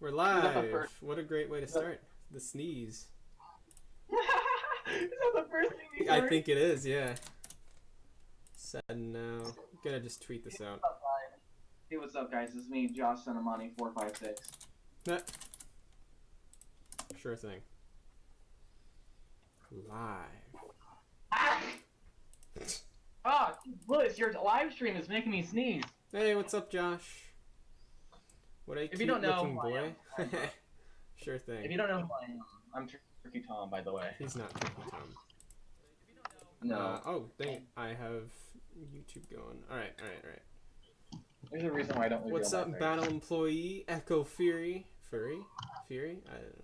We're Is that the live. first? What a great way to start. The sneeze. Is that the first thing we I heard? think it is, yeah. Said no. I'm gonna just tweet this out. Hey, what's up, guys? This is me, Josh Sonamani, 456. Nah. Sure thing. Live. Ah! Ah, Louis, your live stream is making me sneeze. Hey, what's up, Josh? What a If you cute don't know looking who I boy. am, Sure thing. If you don't know who I am, I'm Turkey Tom, by the way. He's not Turkey Tom. No. Oh, dang. I have YouTube going. Alright. There's a reason why I don't reveal What's my up, face. Battle Employee? Echo Fury? Fury? I don't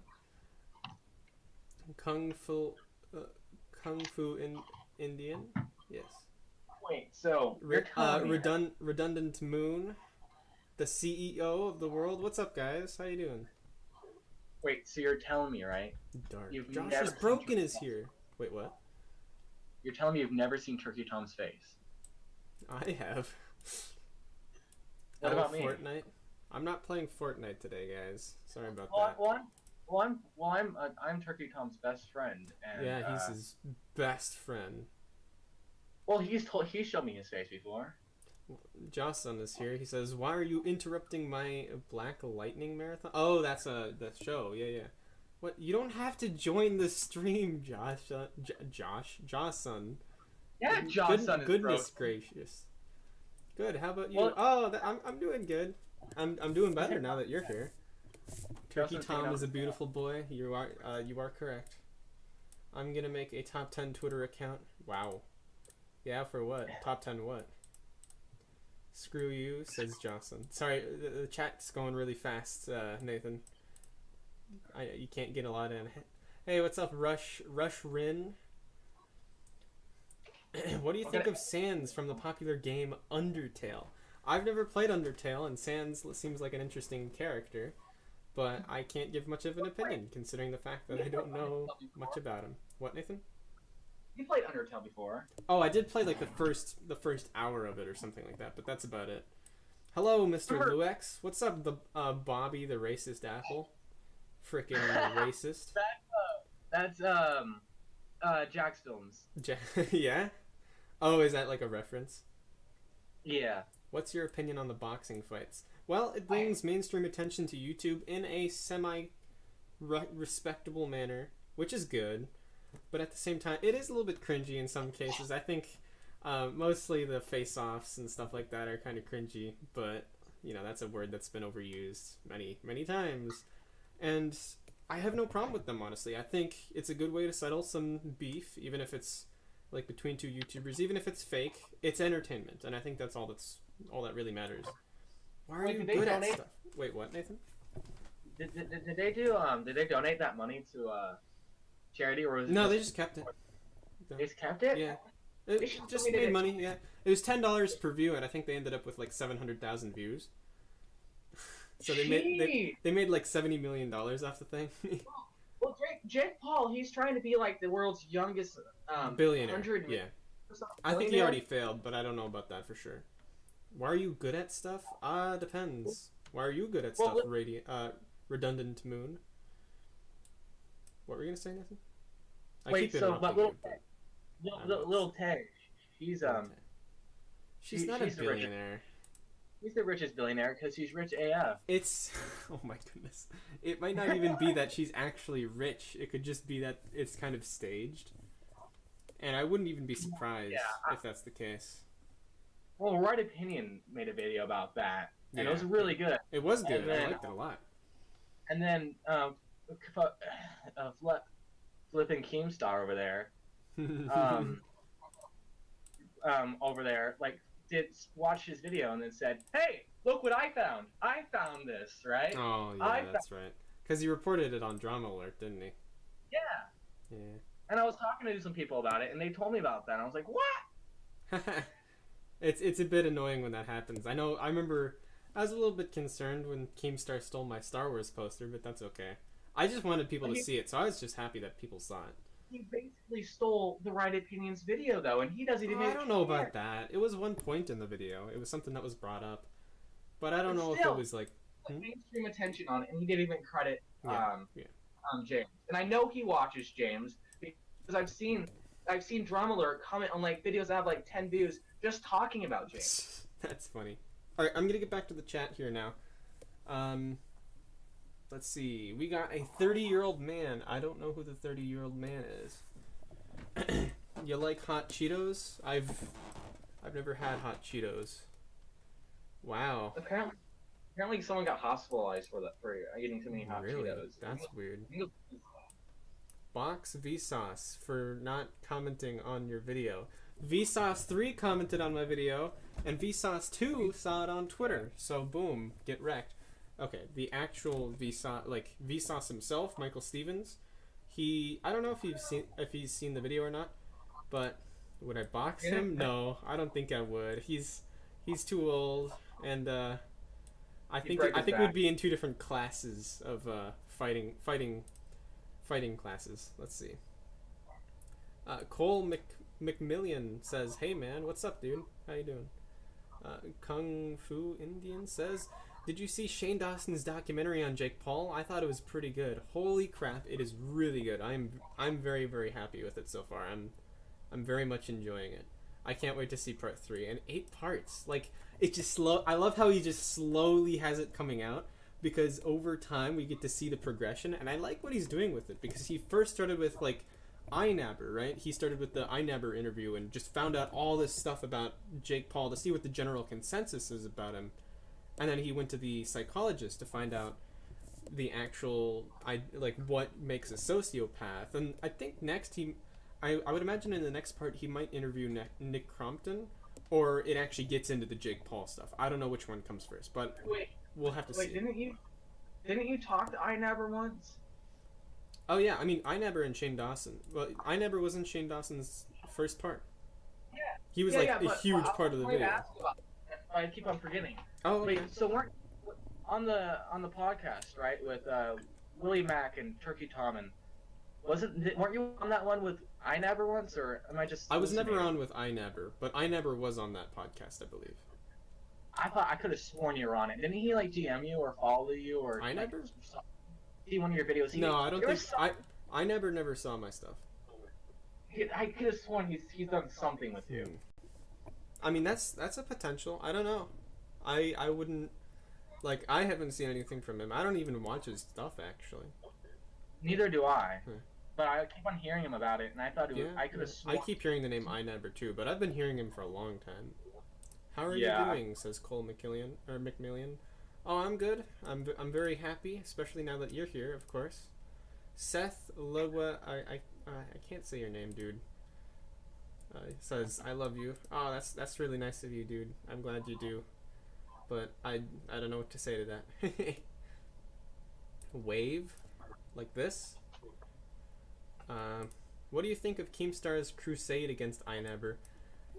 know. Kung Fu Indian? Yes. Wait, so you're telling me Redundant Moon, the CEO of the world. What's up, guys? How you doing? Wait, so you're telling me, right? Dark. You've Josh never is seen broken Turkey is Tom. here. Wait, what? You're telling me you've never seen Turkey Tom's face? I have. What about me? Fortnite? I'm not playing Fortnite today, guys. Sorry about that. I'm Turkey Tom's best friend, and Yeah, he's his best friend. well, he showed me his face before. Jocelyn is here. He says, "Why are you interrupting my Black Lightning marathon?" Oh, that's the show. Yeah. What? You don't have to join the stream, Josh. Jocelyn. Yeah, Johnson is Goodness broke. gracious. Good. How about you? Well- Oh, I'm doing good. I'm doing better now that you're here. Turkey Justin's Tom hanging out is a with beautiful boy. You are correct. I'm gonna make a top 10 Twitter account. Wow. Yeah, for what? Top 10 what? Screw you, says Jocelyn. Sorry, the chat's going really fast, Nathan. You can't get a lot in. Hey, what's up, Rush Rin? What do you think of Sans from the popular game Undertale? I've never played Undertale, and Sans seems like an interesting character, but I can't give much of an opinion, considering the fact that I don't know much about him. What, Nathan? You played Undertale before. Oh, I did play like the first hour of it or something like that, but that's about it. Hello, Mr. Lewex. What's up, the Bobby the racist apple? Frickin' racist. That's Jack's films. Yeah? Oh, is that like a reference? Yeah. What's your opinion on the boxing fights? Well, it brings mainstream attention to YouTube in a semi-respectable manner, which is good. But at the same time, it is a little bit cringy in some cases. I think mostly the face-offs and stuff like that are kind of cringy. But, you know, that's a word that's been overused many, many times. And I have no problem with them, honestly. I think it's a good way to settle some beef, even if it's like between two YouTubers. Even if it's fake, it's entertainment. And I think that's all that really matters. Why are you good at stuff? Wait, what, Nathan? Did they donate that money to charity, or was it No, they just kept it. They just kept it? Yeah. It just made money, yeah. It was $10 per view, and I think they ended up with like 700,000 views. So they made like $70 million off the thing. Well, Jake Paul, he's trying to be like the world's youngest billionaire. Yeah. I think he already failed, but I don't know about that for sure. Why are you good at stuff? Depends. Why are you good at stuff, Redundant Moon? What were you gonna say, Nathan? Wait, so but little Tay, she's not a billionaire. He's the richest billionaire because he's rich AF. It's oh my goodness. It might not even be that she's actually rich. It could just be that it's kind of staged. And I wouldn't even be surprised if that's the case. Well, Right Opinion made a video about that, and it was really good. It was good. I liked it a lot. And then flipping Keemstar over there, like watched his video and then said, "Hey, look what I found! I found this, right?" Oh yeah, that's right. Because he reported it on Drama Alert, didn't he? Yeah. Yeah. And I was talking to some people about it, and they told me about that. And I was like, "What?" It's a bit annoying when that happens. I remember I was a little bit concerned when Keemstar stole my Star Wars poster, but that's okay. I just wanted people to see it, so I was just happy that people saw it. He basically stole the Right Opinions video, though, and he doesn't even. I don't know about that. It was one point in the video. It was something that was brought up, but I don't know if it was like like, mainstream attention on it, and he didn't even credit Yeah, yeah. James. And I know he watches James because I've seen Drum Alert comment on like videos that have like 10 views just talking about James. That's funny. All right, I'm gonna get back to the chat here now. Let's see. We got a 30-year-old man. I don't know who the 30-year-old man is. You like hot Cheetos? I've never had hot Cheetos. Wow. Apparently someone got hospitalized for eating too many hot Really? Cheetos. That's weird. Box Vsauce for not commenting on your video. Vsauce 3 commented on my video, and Vsauce 2 saw it on Twitter. So boom, get wrecked. Okay, the actual Vsauce, like Vsauce himself, Michael Stevens. I don't know if he's seen the video or not, but would I box him? No, I don't think I would. He's too old, and I think we'd be in two different classes of fighting classes. Let's see. Cole McMillian says, "Hey man, what's up, dude? How you doing?" Kung Fu Indian says, "Did you see Shane Dawson's documentary on Jake Paul? I thought it was pretty good. Holy crap, it is really good. I'm very, very happy with it so far. I'm very much enjoying it. I can't wait to see part 3 and 8 parts. Like it just I love how he just slowly has it coming out, because over time we get to see the progression, and I like what he's doing with it, because he first started with like iNabber, right? He started with the iNabber interview and just found out all this stuff about Jake Paul to see what the general consensus is about him. And then he went to the psychologist to find out the actual, what makes a sociopath. And I think next I would imagine in the next part he might interview Nick Crompton, or it actually gets into the Jake Paul stuff. I don't know which one comes first, but we'll have to see. Didn't you talk to iNabber once? Oh yeah, I mean iNabber and Shane Dawson. Well, iNabber wasn't Shane Dawson's first part. Yeah. He was a huge part of the video. I keep on forgetting. Oh, okay. Wait, so weren't on the podcast, right, with Willie Mack and Turkey Tom, and weren't you on that one with iNabber once, or am I just? I was never on with iNabber, but iNabber was on that podcast, I believe. I thought I could have sworn you were on it. Didn't he like DM you or follow you or? iNabber? See one of your videos. No, I don't think iNabber never saw my stuff. I could have sworn he's done something with you. I mean, that's a potential. I don't know. I wouldn't, I haven't seen anything from him. I don't even watch his stuff, actually. Neither do I. But I keep on hearing him about it, and I thought I could have sworn. I keep hearing the name iNabber too, but I've been hearing him for a long time. How are you doing? Says Cole McMillian. Oh, I'm good. I'm very happy, especially now that you're here, of course. Seth Lowa, I can't say your name, dude. Says I love you. Oh, that's really nice of you, dude. I'm glad you do. But I don't know what to say to that. Wave, like this. What do you think of Keemstar's crusade against iNabber?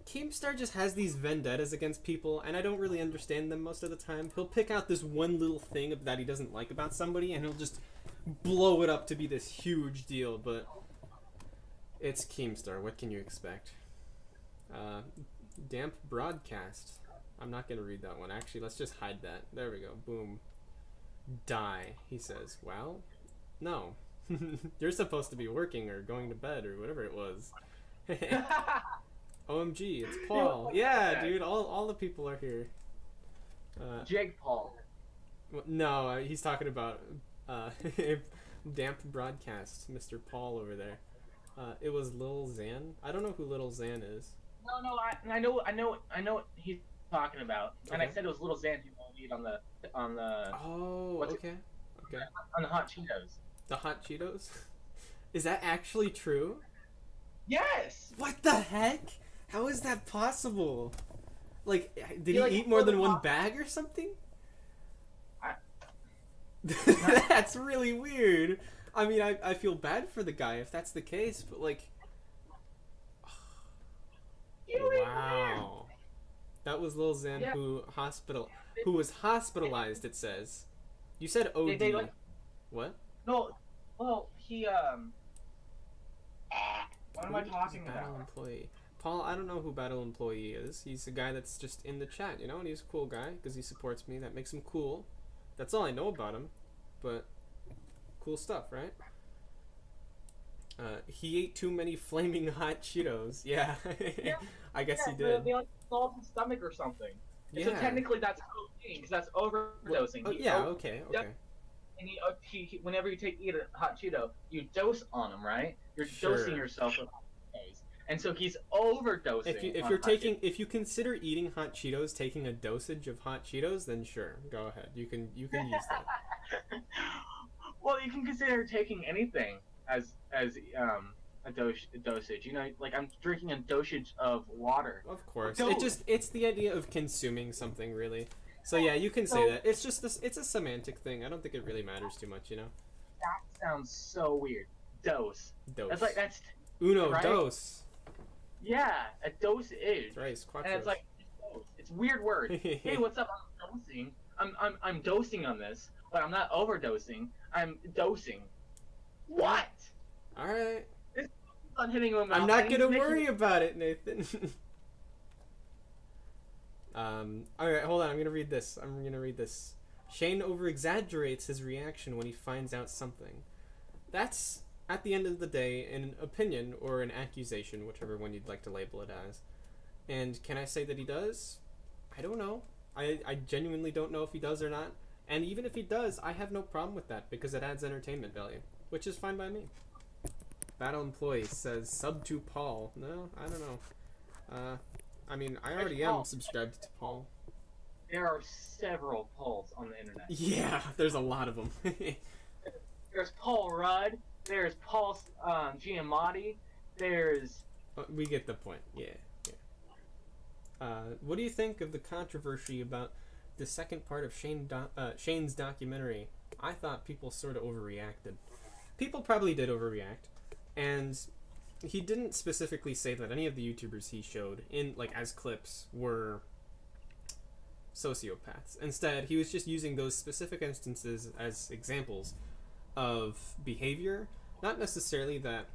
Keemstar just has these vendettas against people, and I don't really understand them most of the time. He'll pick out this one little thing that he doesn't like about somebody, and he'll just blow it up to be this huge deal, but it's Keemstar. What can you expect? Damp broadcast. I'm not going to read that one. Actually, let's just hide that. There we go. Boom. Die, he says. Well, no. You're supposed to be working or going to bed or whatever it was. OMG, it's Paul. Yeah, dude, all the people are here. Jake Paul. No, he's talking about Damp Broadcast, Mr. Paul over there. It was Lil Xan. I don't know who Lil Xan is. No, I know what he's talking about. Okay. And I said it was Lil Xan who lead on the. Oh, okay. On the hot Cheetos. The hot Cheetos? Is that actually true? Yes. What the heck? How is that possible? Did he eat more than one bag or something? That's really weird. I mean, I feel bad for the guy if that's the case, but wow. That was Lil Xan who was hospitalized, it says. You said OD. What? No, well, he what am I talking about? Battle Employee. Paul, I don't know who Battle Employee is. He's a guy that's just in the chat, and he's a cool guy because he supports me. That makes him cool. That's all I know about him. But cool stuff, right? He ate too many flaming hot Cheetos. Yeah, Yeah, I guess yeah, he did. they like solved his stomach or something. And so Yeah. technically that's cocaine because that's overdosing. Oh, yeah. Okay. Okay. And whenever you eat a hot Cheeto, you dose on them, right? You're dosing Sure. yourself with hot Cheetos, and so he's overdosing. If you consider eating hot Cheetos taking a dosage of hot Cheetos, then sure, go ahead. You can use that. Well, you can consider taking anything as a dosage. You know, like I'm drinking a dosage of water. Of course. Dose. It's the idea of consuming something really. So yeah, you can say that. It's just this. It's a semantic thing. I don't think it really matters too much, you know. That sounds so weird. Dose. Dose. That's Uno right? dos. Yeah, a dosage. Thrice, quattro. And it's like it's a weird word. Hey, what's up? I'm dosing. I'm dosing on this, but I'm not overdosing. I'm dosing. What? All right. This on hitting him. I'm not gonna worry about it, Nathan. All right, hold on. I'm gonna read this. Shane over-exaggerates his reaction when he finds out something. That's, at the end of the day, an opinion or an accusation, whichever one you'd like to label it as. And can I say that he does? I don't know. I genuinely don't know if he does or not. And even if he does, I have no problem with that because it adds entertainment value, which is fine by me. Battle Employee says, sub to Paul. No, I don't know. I mean, I already am subscribed to Paul. There are several Pauls on the internet. Yeah, there's a lot of them. There's Paul Rudd. There's Paul Giamatti. There's... We get the point. Yeah. What do you think of the controversy about the second part of Shane's documentary? I thought people sort of overreacted. People probably did overreact. And he didn't specifically say that any of the YouTubers he showed in as clips were sociopaths. Instead, he was just using those specific instances as examples of behavior. Not necessarily that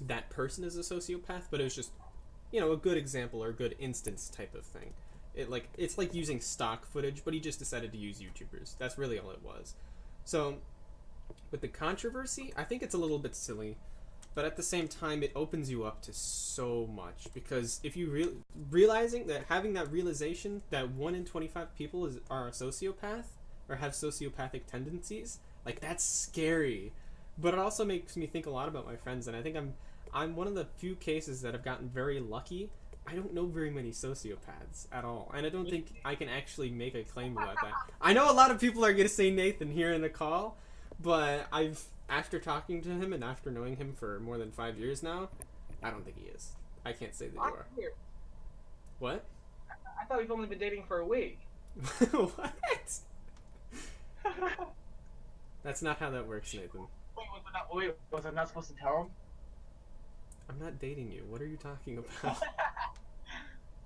that person is a sociopath, but it was just, a good example or a good instance type of thing. It's like using stock footage, but he just decided to use YouTubers. That's really all it was. So, with the controversy, I think it's a little bit silly. But at the same time, it opens you up to so much. Because if you realizing that, having that realization that 1 in 25 people are a sociopath or have sociopathic tendencies, that's scary. But it also makes me think a lot about my friends, and I think I'm one of the few cases that have gotten very lucky. I don't know very many sociopaths at all, and I don't think I can actually make a claim about that. I know a lot of people are going to say Nathan here in the call, but after talking to him and after knowing him for more than 5 years now, I don't think he is. I can't say that you are. What? I thought we've only been dating for a week. What? That's not how that works, Nathan. Was I not supposed to tell him? I'm not dating you. What are you talking about?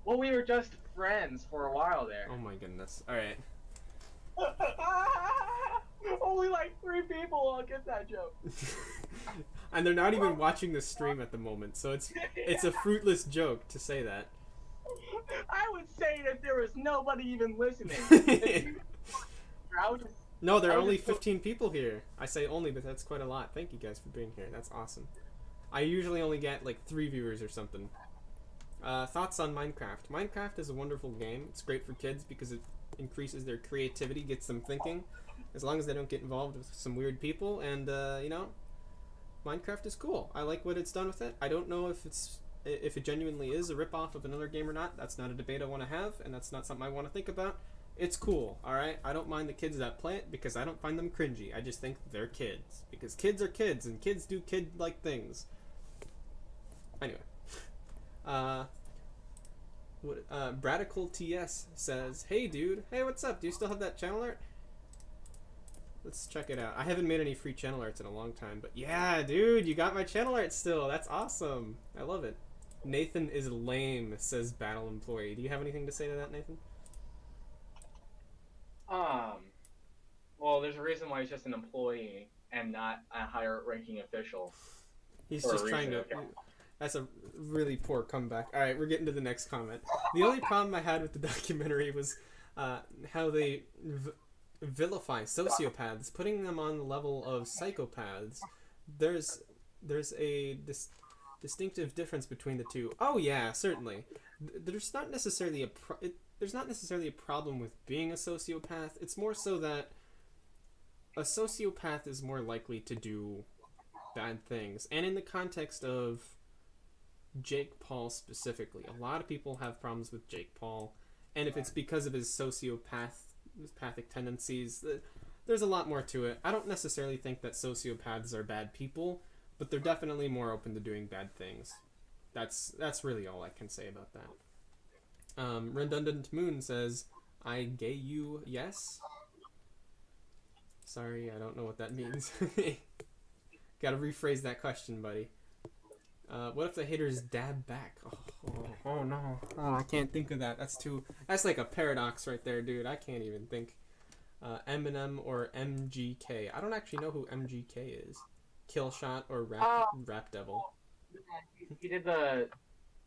Well, we were just friends for a while there. Oh my goodness. Alright. Only 3 people will get that joke. And they're not even watching the stream at the moment, so it's a fruitless joke to say that. I would say that there was nobody even listening. No, there are only 15 people here. I say only, but that's quite a lot. Thank you guys for being here. That's awesome. I usually only get 3 viewers or something. Thoughts on Minecraft? Minecraft is a wonderful game. It's great for kids because it increases their creativity, gets them thinking, as long as they don't get involved with some weird people. And Minecraft is cool. I like what it's done with it. I don't know if it genuinely is a ripoff of another game or not. That's not a debate I want to have, and that's not something I want to think about. It's cool, alright? I don't mind the kids that play it because I don't find them cringy. I just think they're kids. Because kids are kids, and kids do kid-like things. Anyway. Bradical TS says, hey dude, hey what's up? Do you still have that channel art? Let's check it out. I haven't made any free channel arts in a long time, but yeah, dude, you got my channel art still. That's awesome. I love it. Nathan is lame, says Battle Employee. Do you have anything to say to that, Nathan? Well, there's a reason why he's just an employee and not a higher ranking official. He's just trying to... Okay. That's a really poor comeback. Alright, we're getting to the next comment. The only problem I had with the documentary was how they vilify sociopaths, putting them on the level of psychopaths. There's a distinctive difference between the two. Oh yeah, certainly. There's not necessarily there's not necessarily a problem with being a sociopath. It's more so that a sociopath is more likely to do bad things. And in the context of Jake Paul specifically, a lot of people have problems with Jake Paul, and if it's because of his sociopathic tendencies, there's a lot more to it. I don't necessarily think that sociopaths are bad people, but they're definitely more open to doing bad things. That's really all I can say about that. Redundant Moon says, I gay you, yes? Sorry, I don't know what that means. Gotta rephrase that question, buddy. What if the haters dab back? Oh no. Oh, I can't think of that. That's like a paradox right there, dude. I can't even think. Eminem or MGK. I don't actually know who MGK is. Killshot or Rap Devil. He did the,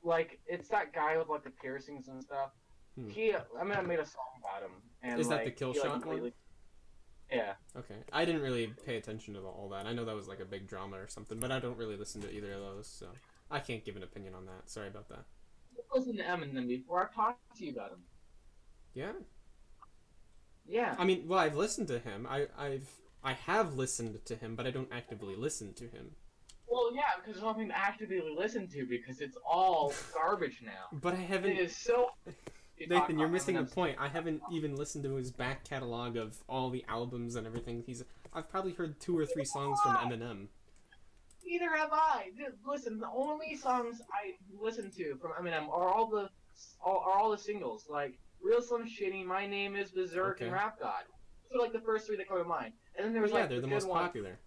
like, it's that guy with, like, the piercings and stuff. I made a song about him. And, is that like, the Killshot one? Yeah. Okay. I didn't really pay attention to all that. I know that was like a big drama or something, but I don't really listen to either of those, so I can't give an opinion on that. Sorry about that. I've listened to Eminem before. I've talked to you about him. Yeah? Yeah. I mean, well, I've listened to him. I have listened to him, but I don't actively listen to him. Well, yeah, because there's nothing to actively listen to because it's all garbage now. But I haven't... It is so... Nathan, you're missing the point. I haven't even listened to his back catalog of all the albums and everything. I've probably heard 2 or 3 songs from Eminem. Neither have I. Listen, the only songs I listen to from Eminem are all the singles, like Real Slim Shitty, My Name Is Berserk, and Rap God. Those are like the first 3 that come to mind. And then there's like they're the most popular.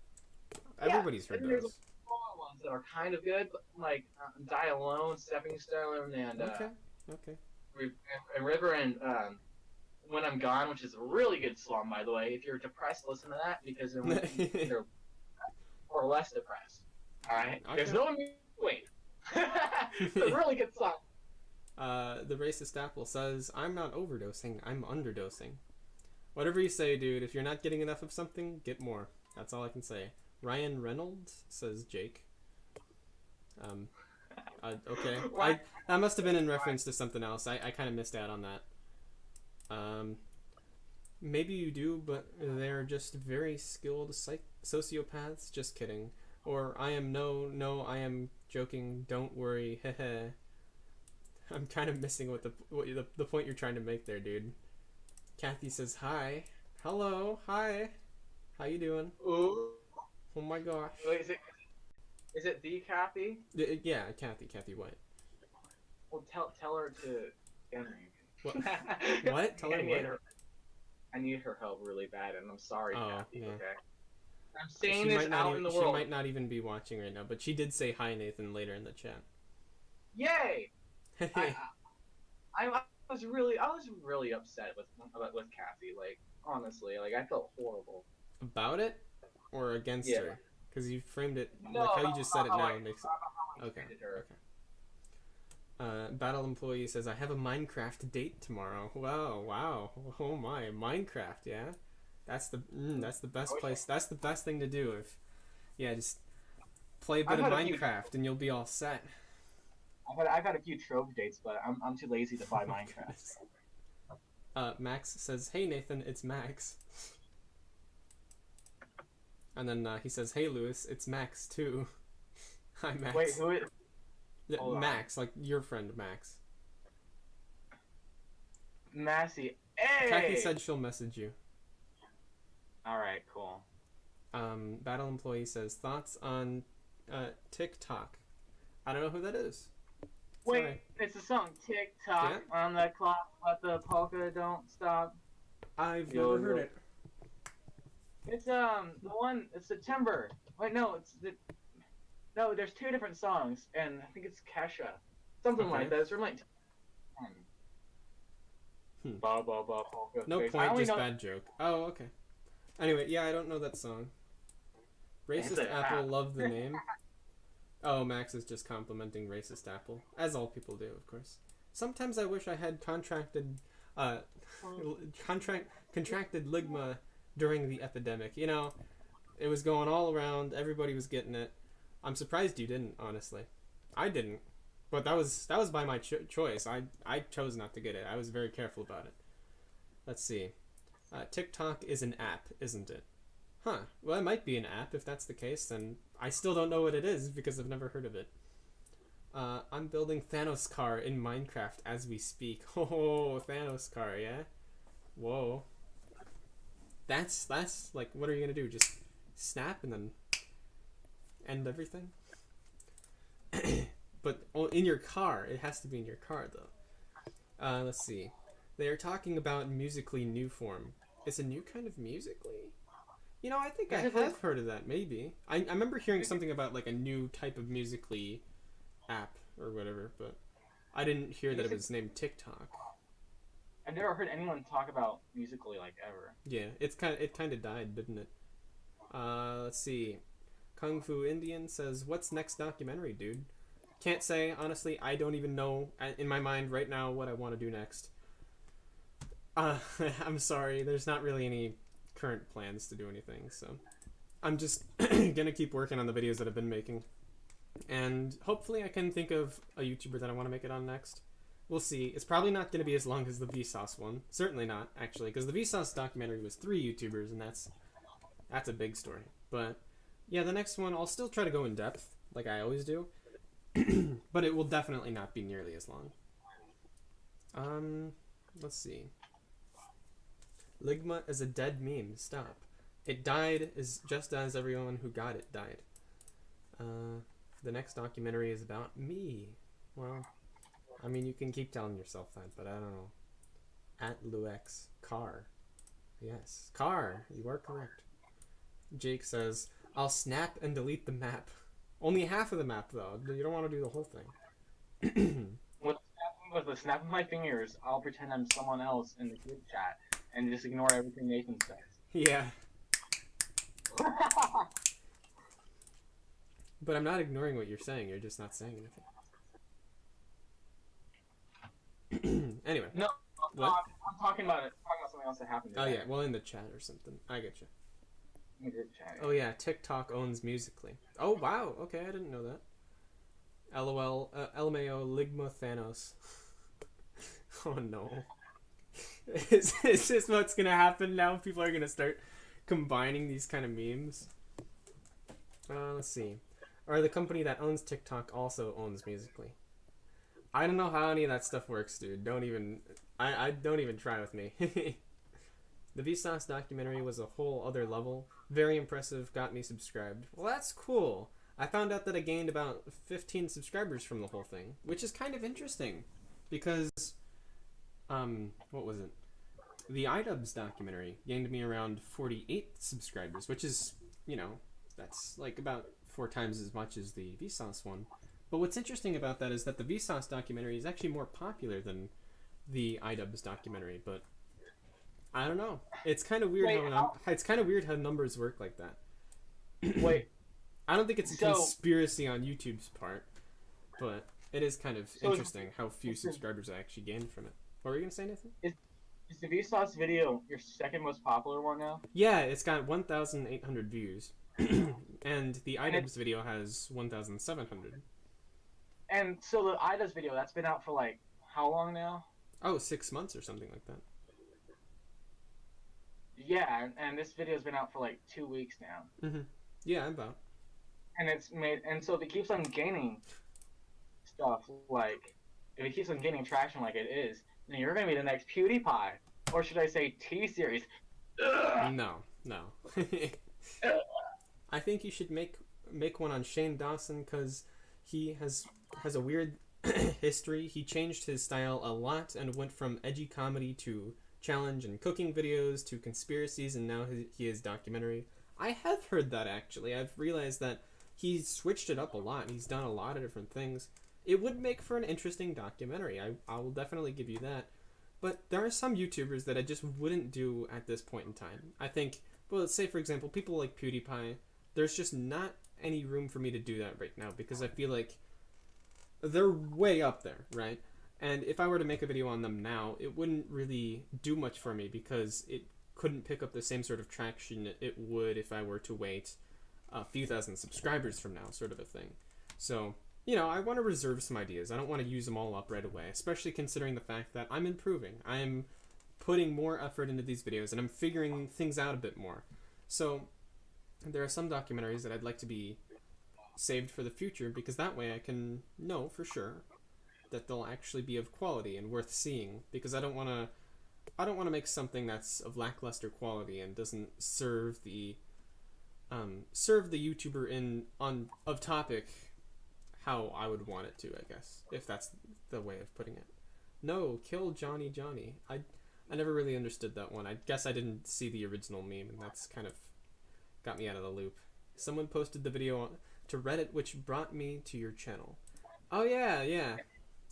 Yeah, Everybody's heard those. There's smaller ones that are kind of good, but like Die Alone, Stepping Stone, and Okay. And River and When I'm Gone, which is a really good song, by the way. If you're depressed, listen to that because they're or less depressed. All right, okay. There's no wait. It's a really good song. The Racist Apple says, "I'm not overdosing. I'm underdosing." Whatever you say, dude. If you're not getting enough of something, get more. That's all I can say. Ryan Reynolds says Jake. Okay. That must have been in reference to something else. I kind of missed out on that. Maybe you do, but they're just very skilled sociopaths. Just kidding. Or I am no, I am joking. Don't worry. Hehe. I'm kind of missing what the point you're trying to make there, dude. Kathy says hi. Hello. Hi. How you doing? Ooh. Oh my gosh. Wait, is it the Kathy? Yeah, Kathy White. Well, tell her to. What? What? Tell her what? I need her help really bad, and I'm sorry, Kathy. Yeah. Okay. I'm saying this out in the world. She might not even be watching right now, but she did say hi, Nathan, later in the chat. Yay! I was really upset with Kathy. Like, honestly, like I felt horrible. About it, or against her? Because you framed it no, like how you just said it now. It makes it okay. Battle Employee says, I have a Minecraft date tomorrow. Wow. Oh my, Minecraft, yeah? That's the best place. That's the best thing to do. Just play a bit of Minecraft and you'll be all set. I've had a few trove dates, but I'm too lazy to buy Minecraft. Max says, hey Nathan, it's Max. And then he says, hey Lewis, it's Max too. Hi Max. Wait, who is... Max, like your friend Max. Massey. Hey! Kathy said she'll message you. Alright, cool. Battle Employee says, thoughts on Tik-Tok. I don't know who that is. Wait, sorry. It's a song, Tik-Tok, on the clock, but the polka don't stop. I've never heard it. It's the one, it's September. Wait, no, no, there's 2 different songs, and I think it's Kesha. Something like that. It's from like... Ba, ba, ba, polka no face. point, just bad joke. Oh, okay. Anyway, yeah, I don't know that song. Racist Apple, love the name. Oh, Max is just complimenting Racist Apple. As all people do, of course. Sometimes I wish I had contracted uh, contracted ligma during the epidemic. You know, it was going all around. Everybody was getting it. I'm surprised you didn't, honestly. I didn't, but that was by my choice. I chose not to get it. I was very careful about it. Let's see. TikTok is an app, isn't it? Huh. Well, it might be an app. If that's the case, then I still don't know what it is because I've never heard of it. I'm building Thanos car in Minecraft as we speak. Oh, Thanos car, yeah? Whoa. That's like, what are you gonna do? Just snap and then end everything? But in your car. It has to be in your car, though. Let's see. They are talking about Musical.ly new form. It's a new kind of Musical.ly? You know, I think I have heard of that, maybe. I remember hearing something about, like, a new type of Musical.ly app or whatever, but I didn't hear that it was named TikTok. I've never heard anyone talk about Musical.ly, like, ever. Yeah, it kind of died, didn't it? Let's see. Kung Fu Indian says, "What's next documentary, dude?" Can't say, honestly. I don't even know in my mind right now what I want to do next. I'm sorry. There's not really any current plans to do anything, so I'm just gonna keep working on the videos that I've been making, and hopefully I can think of a YouTuber that I want to make it on next. We'll see. It's probably not gonna be as long as the Vsauce one. Certainly not, actually, because the Vsauce documentary was 3 YouTubers, and that's a big story. But yeah, the next one I'll still try to go in depth, like I always do, but it will definitely not be nearly as long. Let's see. Ligma is a dead meme. Stop. It died just as everyone who got it died. The next documentary is about me. Well, I mean, you can keep telling yourself that, but I don't know. At Lewex. Car. Yes. Car. You are correct. Jake says, "I'll snap and delete the map." Only half of the map, though. You don't want to do the whole thing. With the snap of my fingers, I'll pretend I'm someone else in the group chat and just ignore everything Nathan says. Yeah. But I'm not ignoring what you're saying. You're just not saying anything. Anyway. No, what? I'm talking about it. I'm talking about something else that happened today. Oh, yeah. Well, in the chat or something. I get you. In the group chat. Yeah. Oh, yeah. TikTok owns Musical.ly. Oh, wow. Okay, I didn't know that. LOL. LMAO. Ligma Thanos. Oh, no. Is this what's gonna happen now? People are gonna start combining these kind of memes. Let's see. Or the company that owns TikTok also owns Musical.ly. I don't know how any of that stuff works, dude. Don't even try with me. The Vsauce documentary was a whole other level. Very impressive. Got me subscribed. Well, that's cool. I found out that I gained about 15 subscribers from the whole thing, which is kind of interesting because what was it? The iDubbbz documentary gained me around 48 subscribers, which is, you know, that's like about 4 times as much as the Vsauce one. But what's interesting about that is that the Vsauce documentary is actually more popular than the iDubbbz documentary, but I don't know. It's kind of weird how numbers work like that. Wait. I don't think it's a conspiracy on YouTube's part, but it is kind of interesting how few subscribers I actually gained from it. What were you gonna say, Nathan? Is the Vsauce video your second most popular one now? Yeah, it's got 1,800 views, and the iDubbbz video has 1,700. And so the iDubbbz video, that's been out for like how long now? Oh, 6 months or something like that. Yeah, and this video's been out for like 2 weeks now. Mm-hmm. Yeah, about. And so if it keeps on gaining stuff, like if it keeps on gaining traction like it is, then you're gonna be the next Pewdiepie, or should I say T-Series? No. I think you should make one on Shane Dawson because he has a weird history. He changed his style a lot and went from edgy comedy to challenge and cooking videos to conspiracies, and now he is documentary. I have heard that, actually. I've realized that he's switched it up a lot. He's done a lot of different things. It would make for an interesting documentary. I will definitely give you that. But there are some YouTubers that I just wouldn't do at this point in time. I think, well, let's say, for example, people like Pewdiepie, there's just not any room for me to do that right now because I feel like they're way up there, right? And if I were to make a video on them now, it wouldn't really do much for me because it couldn't pick up the same sort of traction it would if I were to wait a few thousand subscribers from now, sort of a thing. So, you know, I want to reserve some ideas. I don't want to use them all up right away, especially considering the fact that I'm improving. I am putting more effort into these videos, and I'm figuring things out a bit more. So, there are some documentaries that I'd like to be saved for the future, because that way I can know for sure that they'll actually be of quality and worth seeing, because I don't want to make something that's of lackluster quality and doesn't serve the YouTuber of topic how I would want it to, I guess, if that's the way of putting it. No, kill Johnny Johnny. I never really understood that one. I guess I didn't see the original meme, and that's kind of got me out of the loop. Someone posted the video to Reddit, which brought me to your channel. Oh yeah.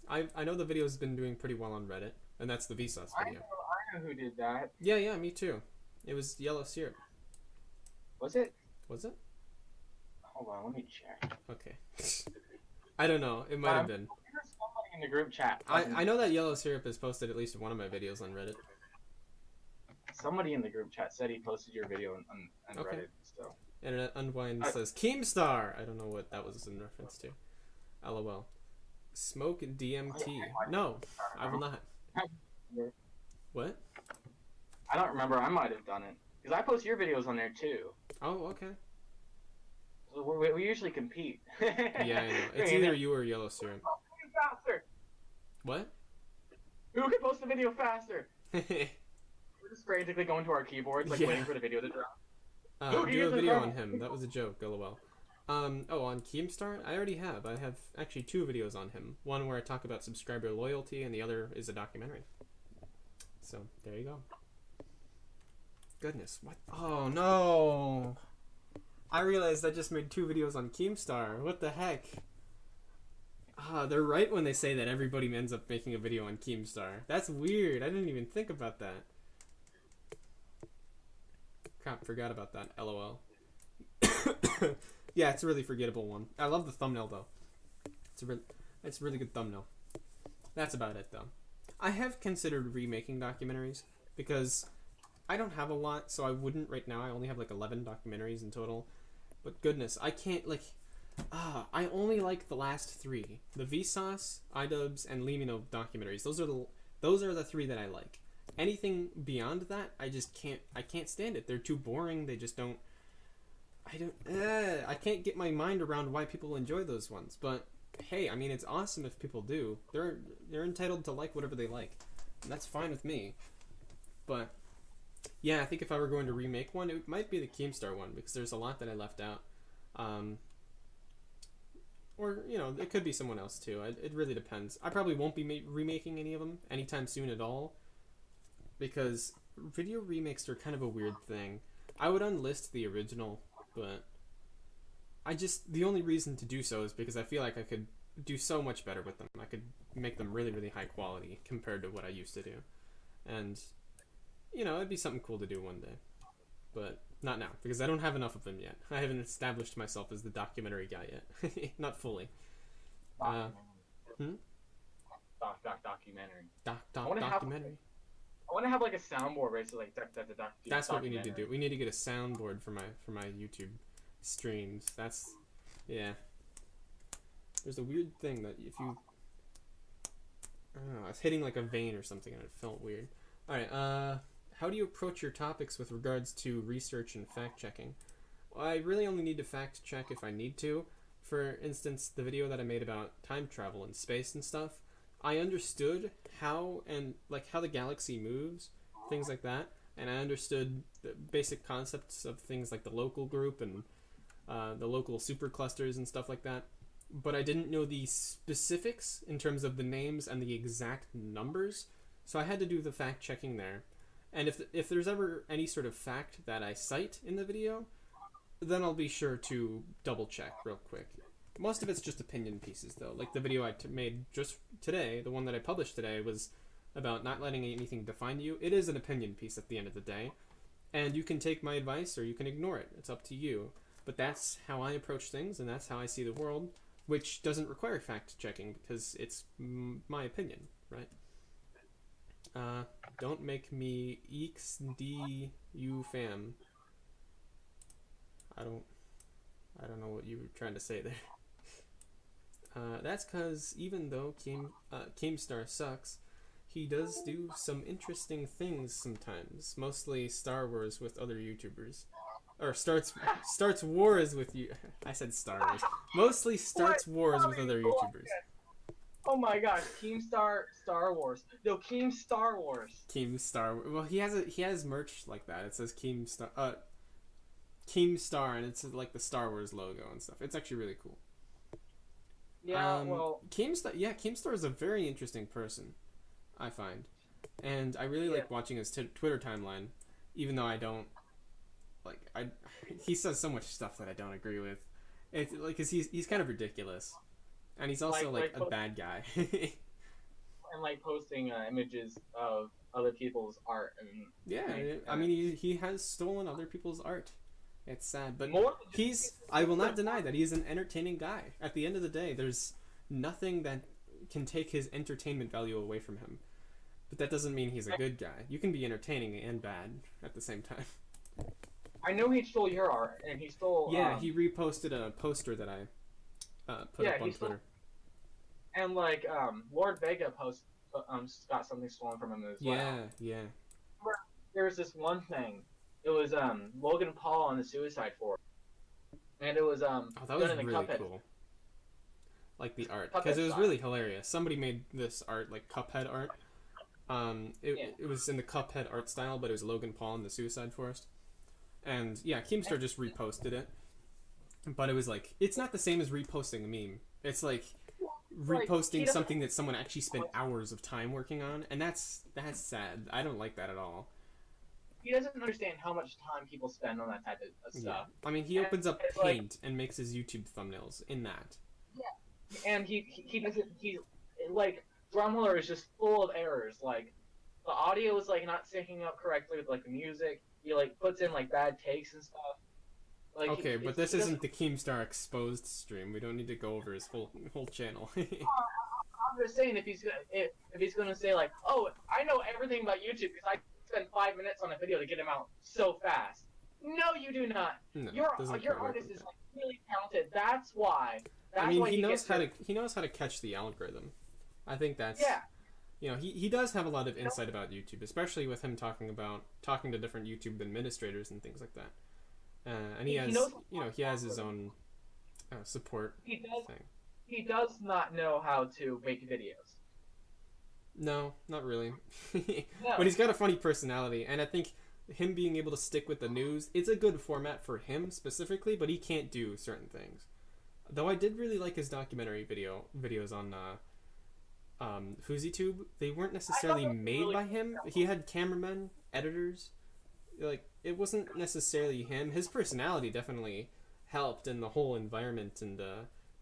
I know the video's been doing pretty well on Reddit, and that's the Vsauce video. I know who did that. Yeah, me too. It was Yellow Syrup. Was it? Was it? Hold on, let me check. Okay. I don't know. It might have been. There's somebody in the group chat. I know that Yellow Syrup has posted at least one of my videos on Reddit. Somebody in the group chat said he posted your video on Okay. Reddit. So. Internet Unwind says Keemstar. I don't know what that was in reference to. LOL. Smoke DMT. No, I will not. What? I don't remember. I might have done it because I post your videos on there too. Oh, okay. So we usually compete. Yeah, I know. It's either you or Yellow Syrup. Faster. What? Who can post the video faster? We're just frantically going to our keyboards, like waiting for the video to drop. Do a video on him. That was a joke. LOL. On Keemstar, I already have. I have actually 2 videos on him. One where I talk about subscriber loyalty, and the other is a documentary. So there you go. Goodness, what? Oh no! I realized I just made 2 videos on Keemstar. What the heck? They're right when they say that everybody ends up making a video on Keemstar. That's weird. I didn't even think about that. Crap, forgot about that. LOL. Yeah, it's a really forgettable one. I love the thumbnail though. It's a really good thumbnail. That's about it though. I have considered remaking documentaries because I don't have a lot, so I wouldn't right now. I only have like 11 documentaries in total. But goodness, I can't I only like the last 3. The Vsauce, iDubbbz, and Lemino documentaries. Those are the 3 that I like. Anything beyond that, I can't stand it. They're too boring. They just don't I can't get my mind around why people enjoy those ones. But hey, I mean, it's awesome if people do. They're entitled to like whatever they like. And that's fine with me. But yeah, I think if I were going to remake one, it might be the Keemstar one because there's a lot that I left out. Or, you know, it could be someone else too. It really depends. I probably won't be remaking any of them anytime soon at all because video remakes are kind of a weird thing. I would unlist the original, but the only reason to do so is because I feel like I could do so much better with them. I could make them really, really high quality compared to what I used to do. And, you know, it'd be something cool to do one day. But not now, because I don't have enough of them yet. I haven't established myself as the documentary guy yet. Not fully. Documentary. Documentary. I want to have like a soundboard, right? So like That's what we need to do. We need to get a soundboard for my YouTube streams. Yeah. There's a weird thing that if you, I don't know, I was hitting like a vein or something and it felt weird. All right. How do you approach your topics with regards to research and fact checking? Well, I really only need to fact check if I need to. For instance, the video that I made about time travel and space and stuff, I understood how the galaxy moves, things like that, and I understood the basic concepts of things like the local group and the local superclusters and stuff like that. But I didn't know the specifics in terms of the names and the exact numbers, so I had to do the fact checking there. And if there's ever any sort of fact that I cite in the video, then I'll be sure to double check real quick. Most of it's just opinion pieces though. Like the video I made just today, the one that I published today, was about not letting anything define you. It is an opinion piece at the end of the day. And you can take my advice or you can ignore it. It's up to you. But that's how I approach things and that's how I see the world, which doesn't require fact checking because it's my opinion. right? Don't make me XD fam. I don't know what you were trying to say there. That's because even though Keemstar sucks, he does do some interesting things sometimes. Mostly Star Wars with other YouTubers. Or starts wars with you. I said Star Wars. Mostly starts wars with other YouTubers. Oh my gosh, Keemstar Star Wars. No, Keemstar Wars. Keemstar. Well, he has merch like that. It says Keemstar, and it's like the Star Wars logo and stuff. It's actually really cool. Yeah, well, Keemstar is a very interesting person, I find, and I really like watching his Twitter timeline, even though I don't he says so much stuff that I don't agree with. It's like, cause he's kind of ridiculous, and he's also like a bad guy. And like posting images of other people's art and I mean he has stolen other people's art. It's sad, but I will not deny that he's an entertaining guy. At the end of the day, there's nothing that can take his entertainment value away from him. But that doesn't mean he's a good guy. You can be entertaining and bad at the same time. I know he stole your art, and he stole... Yeah, he reposted a poster that I put up on Twitter. And, like, Lord Vega got something stolen from him as well. Yeah. There was this one thing. It was Logan Paul on the Suicide Forest, and it was that was really Cuphead. cool. Like the art, because it was really hilarious. Somebody made this art, like Cuphead art. It was in the Cuphead art style, but it was Logan Paul in the Suicide Forest. And yeah, Keemstar just reposted it, but it was like, it's not the same as reposting a meme. It's like reposting something that someone actually spent hours of time working on, and that's sad. I don't like that at all. He doesn't understand how much time people spend on that type of stuff. Yeah. I mean, he opens up Paint and makes his YouTube thumbnails in that. Yeah, and he doesn't. He like Drumheller is just full of errors. Like the audio is like not syncing up correctly with like the music. He like puts in like bad takes and stuff. Like, okay, but this isn't the Keemstar Exposed stream. We don't need to go over his whole channel. I'm just saying, if he's gonna say like, oh, I know everything about YouTube because I spend 5 minutes on a video to get him out so fast. No, you do not. No, your artist is like really talented. That's why. I mean, he knows how to catch the algorithm. I think that's he does have a lot of insight about YouTube, especially with him talking to different YouTube administrators and things like that. And he has his own support thing. He does not know how to make videos. No, not really. No. But he's got a funny personality, and I think him being able to stick with the news, it's a good format for him specifically, but he can't do certain things. Though I did really like his documentary videos on Vsauce. They weren't necessarily made by him. He had cameramen, editors. Like, it wasn't necessarily him. His personality definitely helped in the whole environment and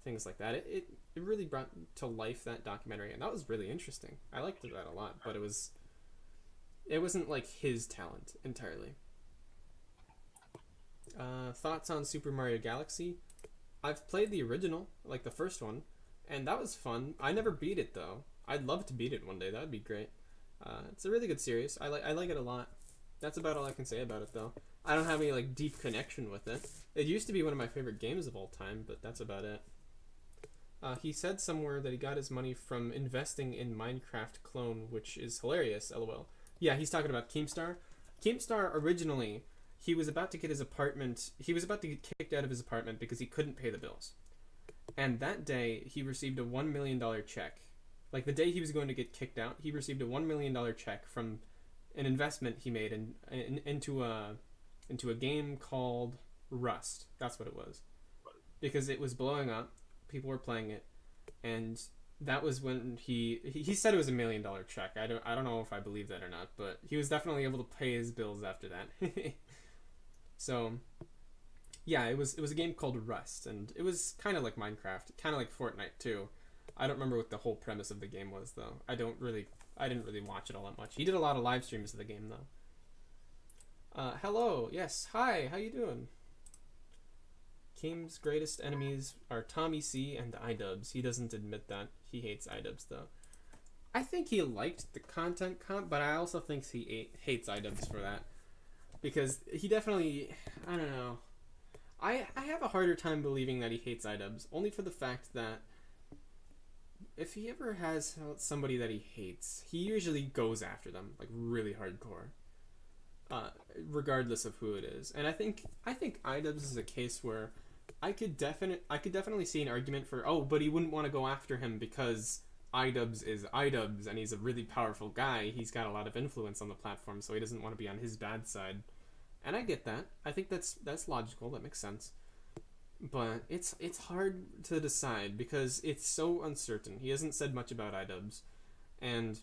things like that. It really brought to life that documentary, and that was really interesting. I liked that a lot, but it wasn't like his talent entirely. Thoughts on Super Mario Galaxy? I've played the original, like the first one, and that was fun. I never beat it though. I'd love to beat it one day. That would be great. It's a really good series. I like it a lot. That's about all I can say about it though. I don't have any like deep connection with it. It used to be one of my favorite games of all time, but that's about it. He said somewhere that he got his money from investing in Minecraft clone, which is hilarious, lol. Yeah, he's talking about Keemstar. Keemstar originally, he was about to get kicked out of his apartment because he couldn't pay the bills. And that day, he received a $1 million check. Like, the day he was going to get kicked out, he received a $1 million check from an investment he made into a game called Rust. That's what it was. Because it was blowing up. People were playing it. And that was when he said it was $1 million check. I don't know if I believe that or not, but he was definitely able to pay his bills after that. So, yeah, it was a game called Rust, and it was kind of like Minecraft, kind of like Fortnite too. I don't remember what the whole premise of the game was though. I didn't really watch it all that much. He did a lot of live streams of the game though. Hello, yes, hi, how you doing? Keem's greatest enemies are Tommy C and iDubbbz. He doesn't admit that. He hates iDubbbz though. I think he liked the content comp, but I also think he hates iDubbbz for that. Because he definitely, I don't know. I have a harder time believing that he hates iDubbbz, only for the fact that if he ever has somebody that he hates, he usually goes after them, like really hardcore. Regardless of who it is. And I think iDubbbz is a case where I could definitely see an argument for, oh, but he wouldn't want to go after him because iDubbbz is iDubbbz and he's a really powerful guy. He's got a lot of influence on the platform, so he doesn't want to be on his bad side. And I get that. I think that's logical. That makes sense. But it's hard to decide because it's so uncertain. He hasn't said much about iDubbbz, and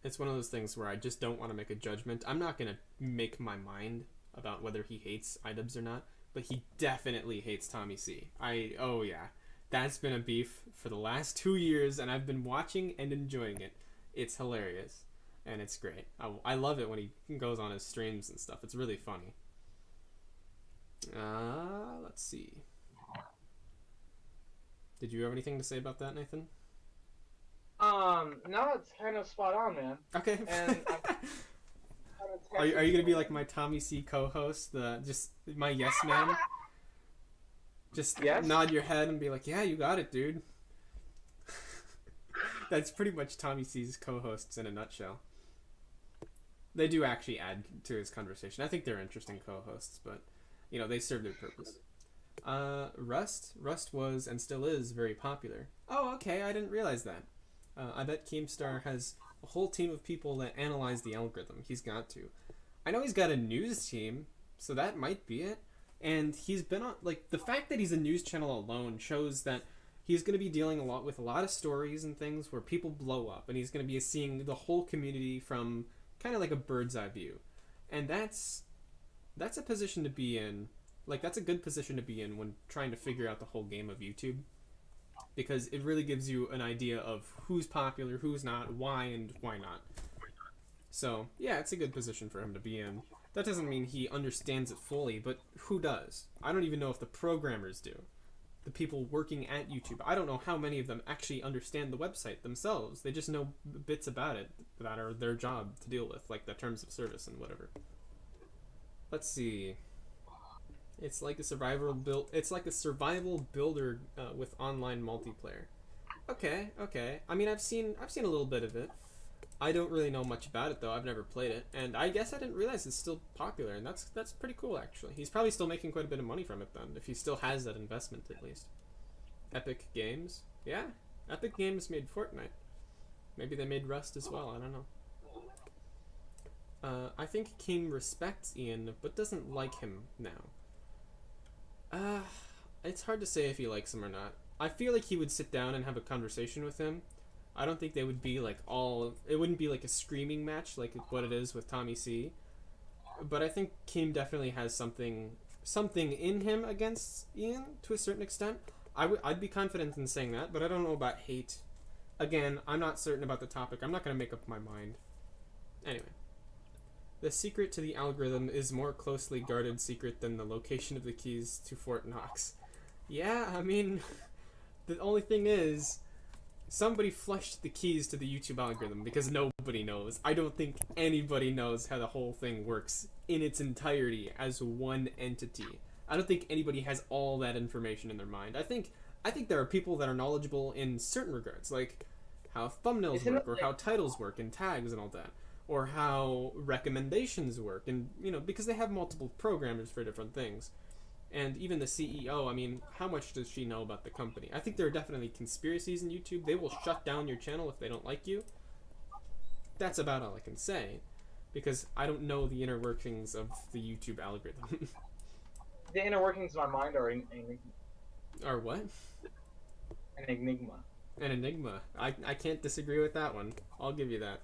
it's one of those things where I just don't want to make a judgment. I'm not gonna make my mind about whether he hates iDubbbz or not, but he definitely hates Tommy C. Oh yeah, that's been a beef for the last 2 years, and I've been watching and enjoying it. It's hilarious, and it's great. I love it when he goes on his streams and stuff. It's really funny. Let's see. Did you have anything to say about that, Nathan? No, it's kind of spot on, man. Okay. And are you gonna be like my Tommy C co-host, just my yes man? Just yes? Nod your head and be like, yeah, you got it, dude. That's pretty much Tommy C's co-hosts in a nutshell. They do actually add to his conversation. I think they're interesting co-hosts, but you know, they serve their purpose. Rust was and still is very popular. Oh, okay, I didn't realize that. I bet Keemstar has a whole team of people that analyze the algorithm. He's got to. I know he's got a news team, so that might be it. And he's been on, like, the fact that he's a news channel alone shows that he's going to be dealing with a lot of stories and things where people blow up, and he's going to be seeing the whole community from kind of like a bird's eye view. And that's a position to be in. Like, that's a good position to be in when trying to figure out the whole game of YouTube. Because it really gives you an idea of who's popular, who's not, why, and why not. So, yeah, it's a good position for him to be in. That doesn't mean he understands it fully, but who does? I don't even know if the programmers do. The people working at YouTube. I don't know how many of them actually understand the website themselves. They just know bits about it that are their job to deal with, like the terms of service and whatever. Let's see. It's like a survival builder with online multiplayer. Okay. I mean, I've seen a little bit of it. I don't really know much about it though. I've never played it, and I guess I didn't realize it's still popular, and that's pretty cool actually. He's probably still making quite a bit of money from it then, if he still has that investment at least. Epic Games, yeah. Epic Games made Fortnite. Maybe they made Rust as well. I don't know. I think King respects Ian, but doesn't like him now. It's hard to say if he likes him or not. I feel like he would sit down and have a conversation with him. I don't think they would be like it wouldn't be like a screaming match like what it is with Tommy C. But I think Kim definitely has something in him against Ian to a certain extent. I'd be confident in saying that, but I don't know about hate. Again, I'm not certain about the topic. I'm not going to make up my mind. Anyway. The secret to the algorithm is more closely guarded secret than the location of the keys to Fort Knox. Yeah, I mean, the only thing is, somebody flushed the keys to the YouTube algorithm because nobody knows. I don't think anybody knows how the whole thing works in its entirety as one entity. I don't think anybody has all that information in their mind. I think there are people that are knowledgeable in certain regards, like how thumbnails work or how titles work and tags and all that. Or how recommendations work, and because they have multiple programmers for different things. And even the CEO, I mean, how much does she know about the company? I think there are definitely conspiracies in YouTube. They will shut down your channel if they don't like you. That's about all I can say, because I don't know the inner workings of the YouTube algorithm. The inner workings of my mind are an enigma. Are what? An enigma. An enigma. I can't disagree with that one. I'll give you that.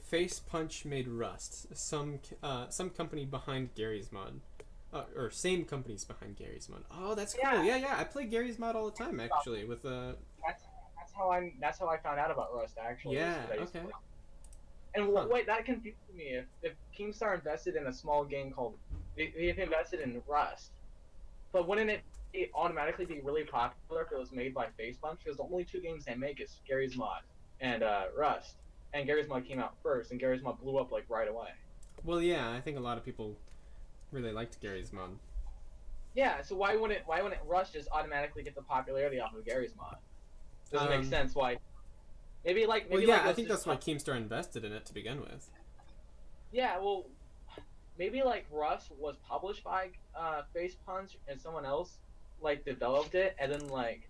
Face Punch made Rust. Some company behind Gary's mod. Or same companies behind Gary's mod. Oh, that's cool. Yeah. I play Gary's mod all the time actually with That's how I found out about Rust actually. Yeah, okay. And wait, that confused me. If Keemstar invested in a small game called if invested in Rust, but wouldn't it automatically be really popular if it was made by Face Punch? Because the only two games they make is Gary's mod. and Rust, and Garry's Mod came out first, and Garry's Mod blew up like right away. Well, yeah, I think a lot of people really liked Garry's Mod. Yeah, so why wouldn't Rust just automatically get the popularity off of Garry's Mod? Doesn't make sense why. Maybe well, yeah, I think that's why Keemstar invested in it to begin with. Yeah, well, maybe like Rust was published by Face Punch and someone else like developed it and then like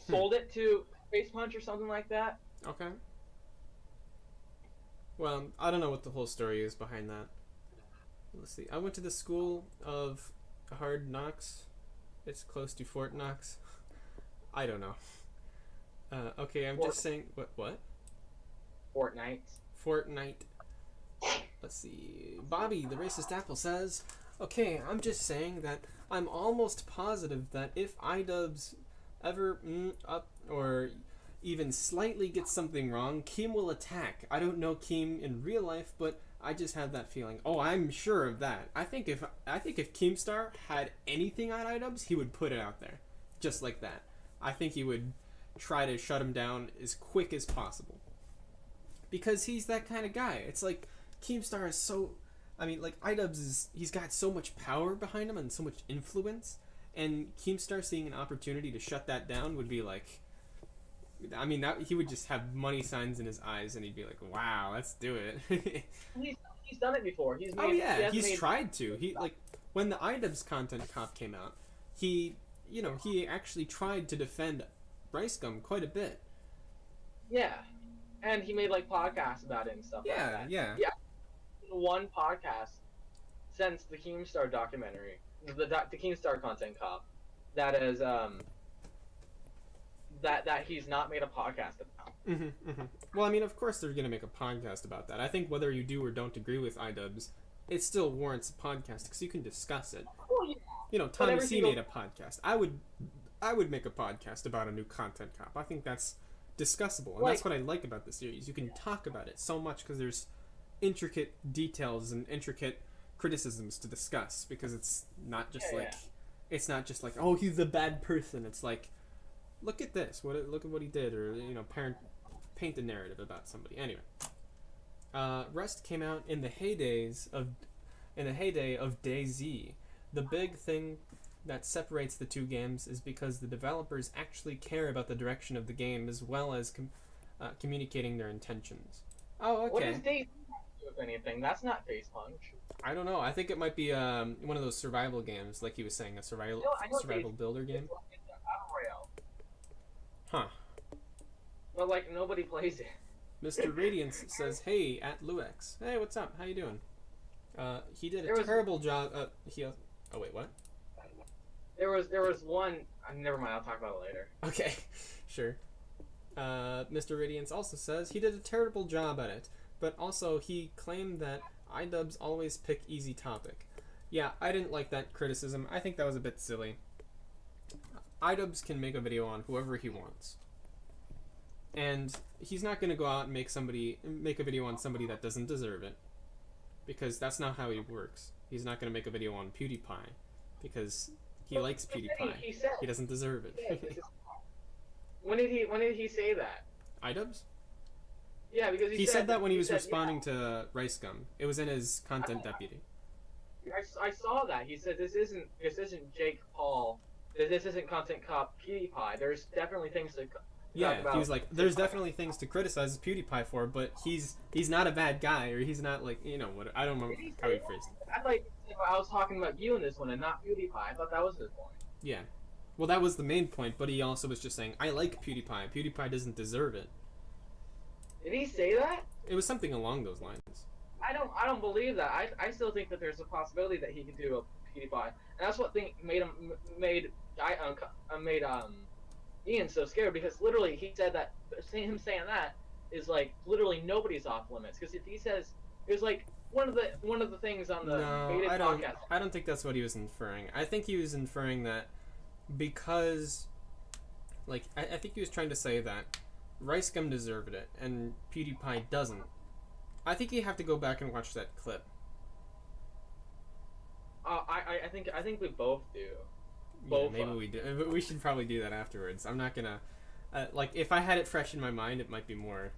sold it to Face Punch or something like that. Okay. Well, I don't know what the whole story is behind that. Let's see. I went to the school of Hard Knocks. It's close to Fort Knox. I don't know. Okay, I'm just saying. What? Fortnite. Let's see. Bobby, the racist apple, says, okay, I'm just saying that I'm almost positive that if iDubbbz ever up or even slightly gets something wrong, Keem will attack. I don't know Keem in real life, but I just have that feeling. Oh, I'm sure of that. I think if Keemstar had anything on iDubbbz, he would put it out there, just like that. I think he would try to shut him down as quick as possible, because he's that kind of guy. It's like Keemstar is so. I mean, like iDubbbz he's got so much power behind him and so much influence, and Keemstar seeing an opportunity to shut that down would be like. I mean, he would just have money signs in his eyes, and he'd be like, "Wow, let's do it." he's done it before. He's tried to. He like when the iDubbbz content cop came out, he actually tried to defend RiceGum quite a bit. Yeah, and he made like podcasts about it and stuff. Yeah, like that. Yeah. One podcast since the Keemstar documentary, the Keemstar content cop, that is that he's not made a podcast about. Well, I mean, of course they're gonna make a podcast about that. I think whether you do or don't agree with iDubbbz, it still warrants a podcast because you can discuss it. Well, yeah. You know, Tommy C made a podcast. I would make a podcast about a new content cop. I think that's discussable, and that's what I like about the series. You can talk about it so much because there's intricate details and intricate criticisms to discuss, because it's not just it's not just like, oh, he's a bad person. It's like, look at this. Look at what he did, or paint a narrative about somebody. Anyway, Rust came out in the heyday of DayZ. The big thing that separates the two games is because the developers actually care about the direction of the game as well as communicating their intentions. Oh, okay. What does DayZ do, if anything? That's not Face Punch. I don't know. I think it might be one of those survival games, like he was saying, a survival builder game. It's a battle royale. Huh. But like nobody plays it. Mr. Radiance says, "Hey, at Lewex. Hey, what's up? How you doing?" He did a terrible job. Oh wait, what? There was one. Never mind. I'll talk about it later. Okay, sure. Mr. Radiance also says he did a terrible job at it, but also he claimed that iDubbbz always pick easy topic. Yeah, I didn't like that criticism. I think that was a bit silly. iDubbbz can make a video on whoever he wants, and he's not going to go out and make a video on somebody that doesn't deserve it, because that's not how he works. He's not going to make a video on Pewdiepie because he likes Pewdiepie. He doesn't deserve it. When did he say that? iDubbbz? Yeah, because he said that when he was responding to RiceGum. It was in his content deputy. I saw that. He said this isn't Jake Paul. This isn't content cop PewDiePie. There's definitely things to talk about. He was like, there's definitely things to criticize PewDiePie for, but he's not a bad guy, or he's not like, what, I don't know how he phrased it. I was talking about you in this one and not PewDiePie. I thought that was his point. Yeah. Well, that was the main point, but he also was just saying, I like PewDiePie. PewDiePie doesn't deserve it. Did he say that? It was something along those lines. I don't believe that. I still think that there's a possibility that he could do a PewDiePie, and that's what made Ian so scared, because literally he said that him saying that is like literally nobody's off limits, because if he says it was like one of the things on the podcast. I don't think that's what he was inferring. I think he was inferring that because, like, I think he was trying to say that RiceGum deserved it and PewDiePie doesn't. I think you have to go back and watch that clip. I think we both do. Yeah, maybe we do. But we should probably do that afterwards. I'm not gonna Like if I had it fresh in my mind, it might be more.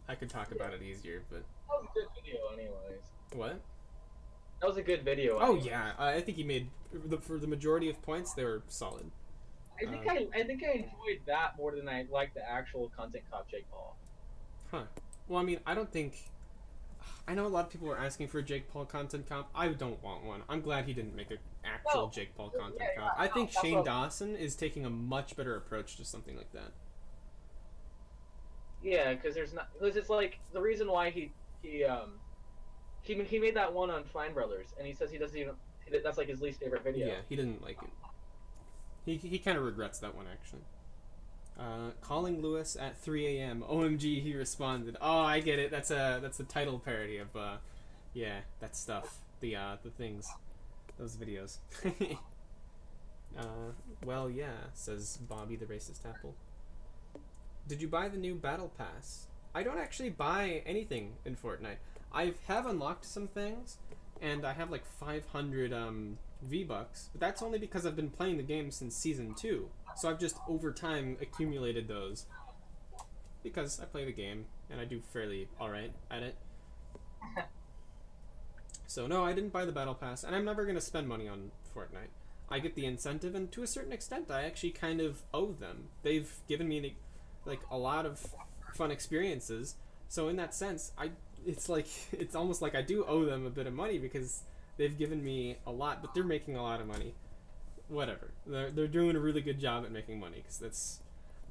I could talk about it easier, but That was a good video, anyways. what? That was a good video. Oh Anyways. yeah, I think he made for the majority of points they were solid. I think I enjoyed that more than I liked the actual content cop Jake Paul. Huh. Well, I mean, I don't think. I know a lot of people are asking for a Jake Paul content comp. I don't want one. I'm glad he didn't make an actual Jake Paul content comp. I think Shane Dawson is taking a much better approach to something like that. Yeah, because it's like the reason why he made that one on Fine Brothers, and he says he doesn't even that's like his least favorite video. Yeah, he didn't like it. He kind of regrets that one actually. Calling Lewis at 3 a.m. OMG, he responded. Oh, I get it. That's a title parody of yeah, that stuff. The things, those videos. Well, yeah, says Bobby the racist apple. Did you buy the new battle pass? I don't actually buy anything in Fortnite. I have unlocked some things, and I have like 500 V-Bucks, but that's only because I've been playing the game since Season 2. So I've just, over time, accumulated those. Because I play the game, and I do fairly alright at it. So no, I didn't buy the Battle Pass, and I'm never going to spend money on Fortnite. I get the incentive, and to a certain extent, I actually kind of owe them. They've given me, like, a lot of fun experiences, so in that sense, it's almost like I do owe them a bit of money, because they've given me a lot, but they're making a lot of money. Whatever. They're doing a really good job at making money, because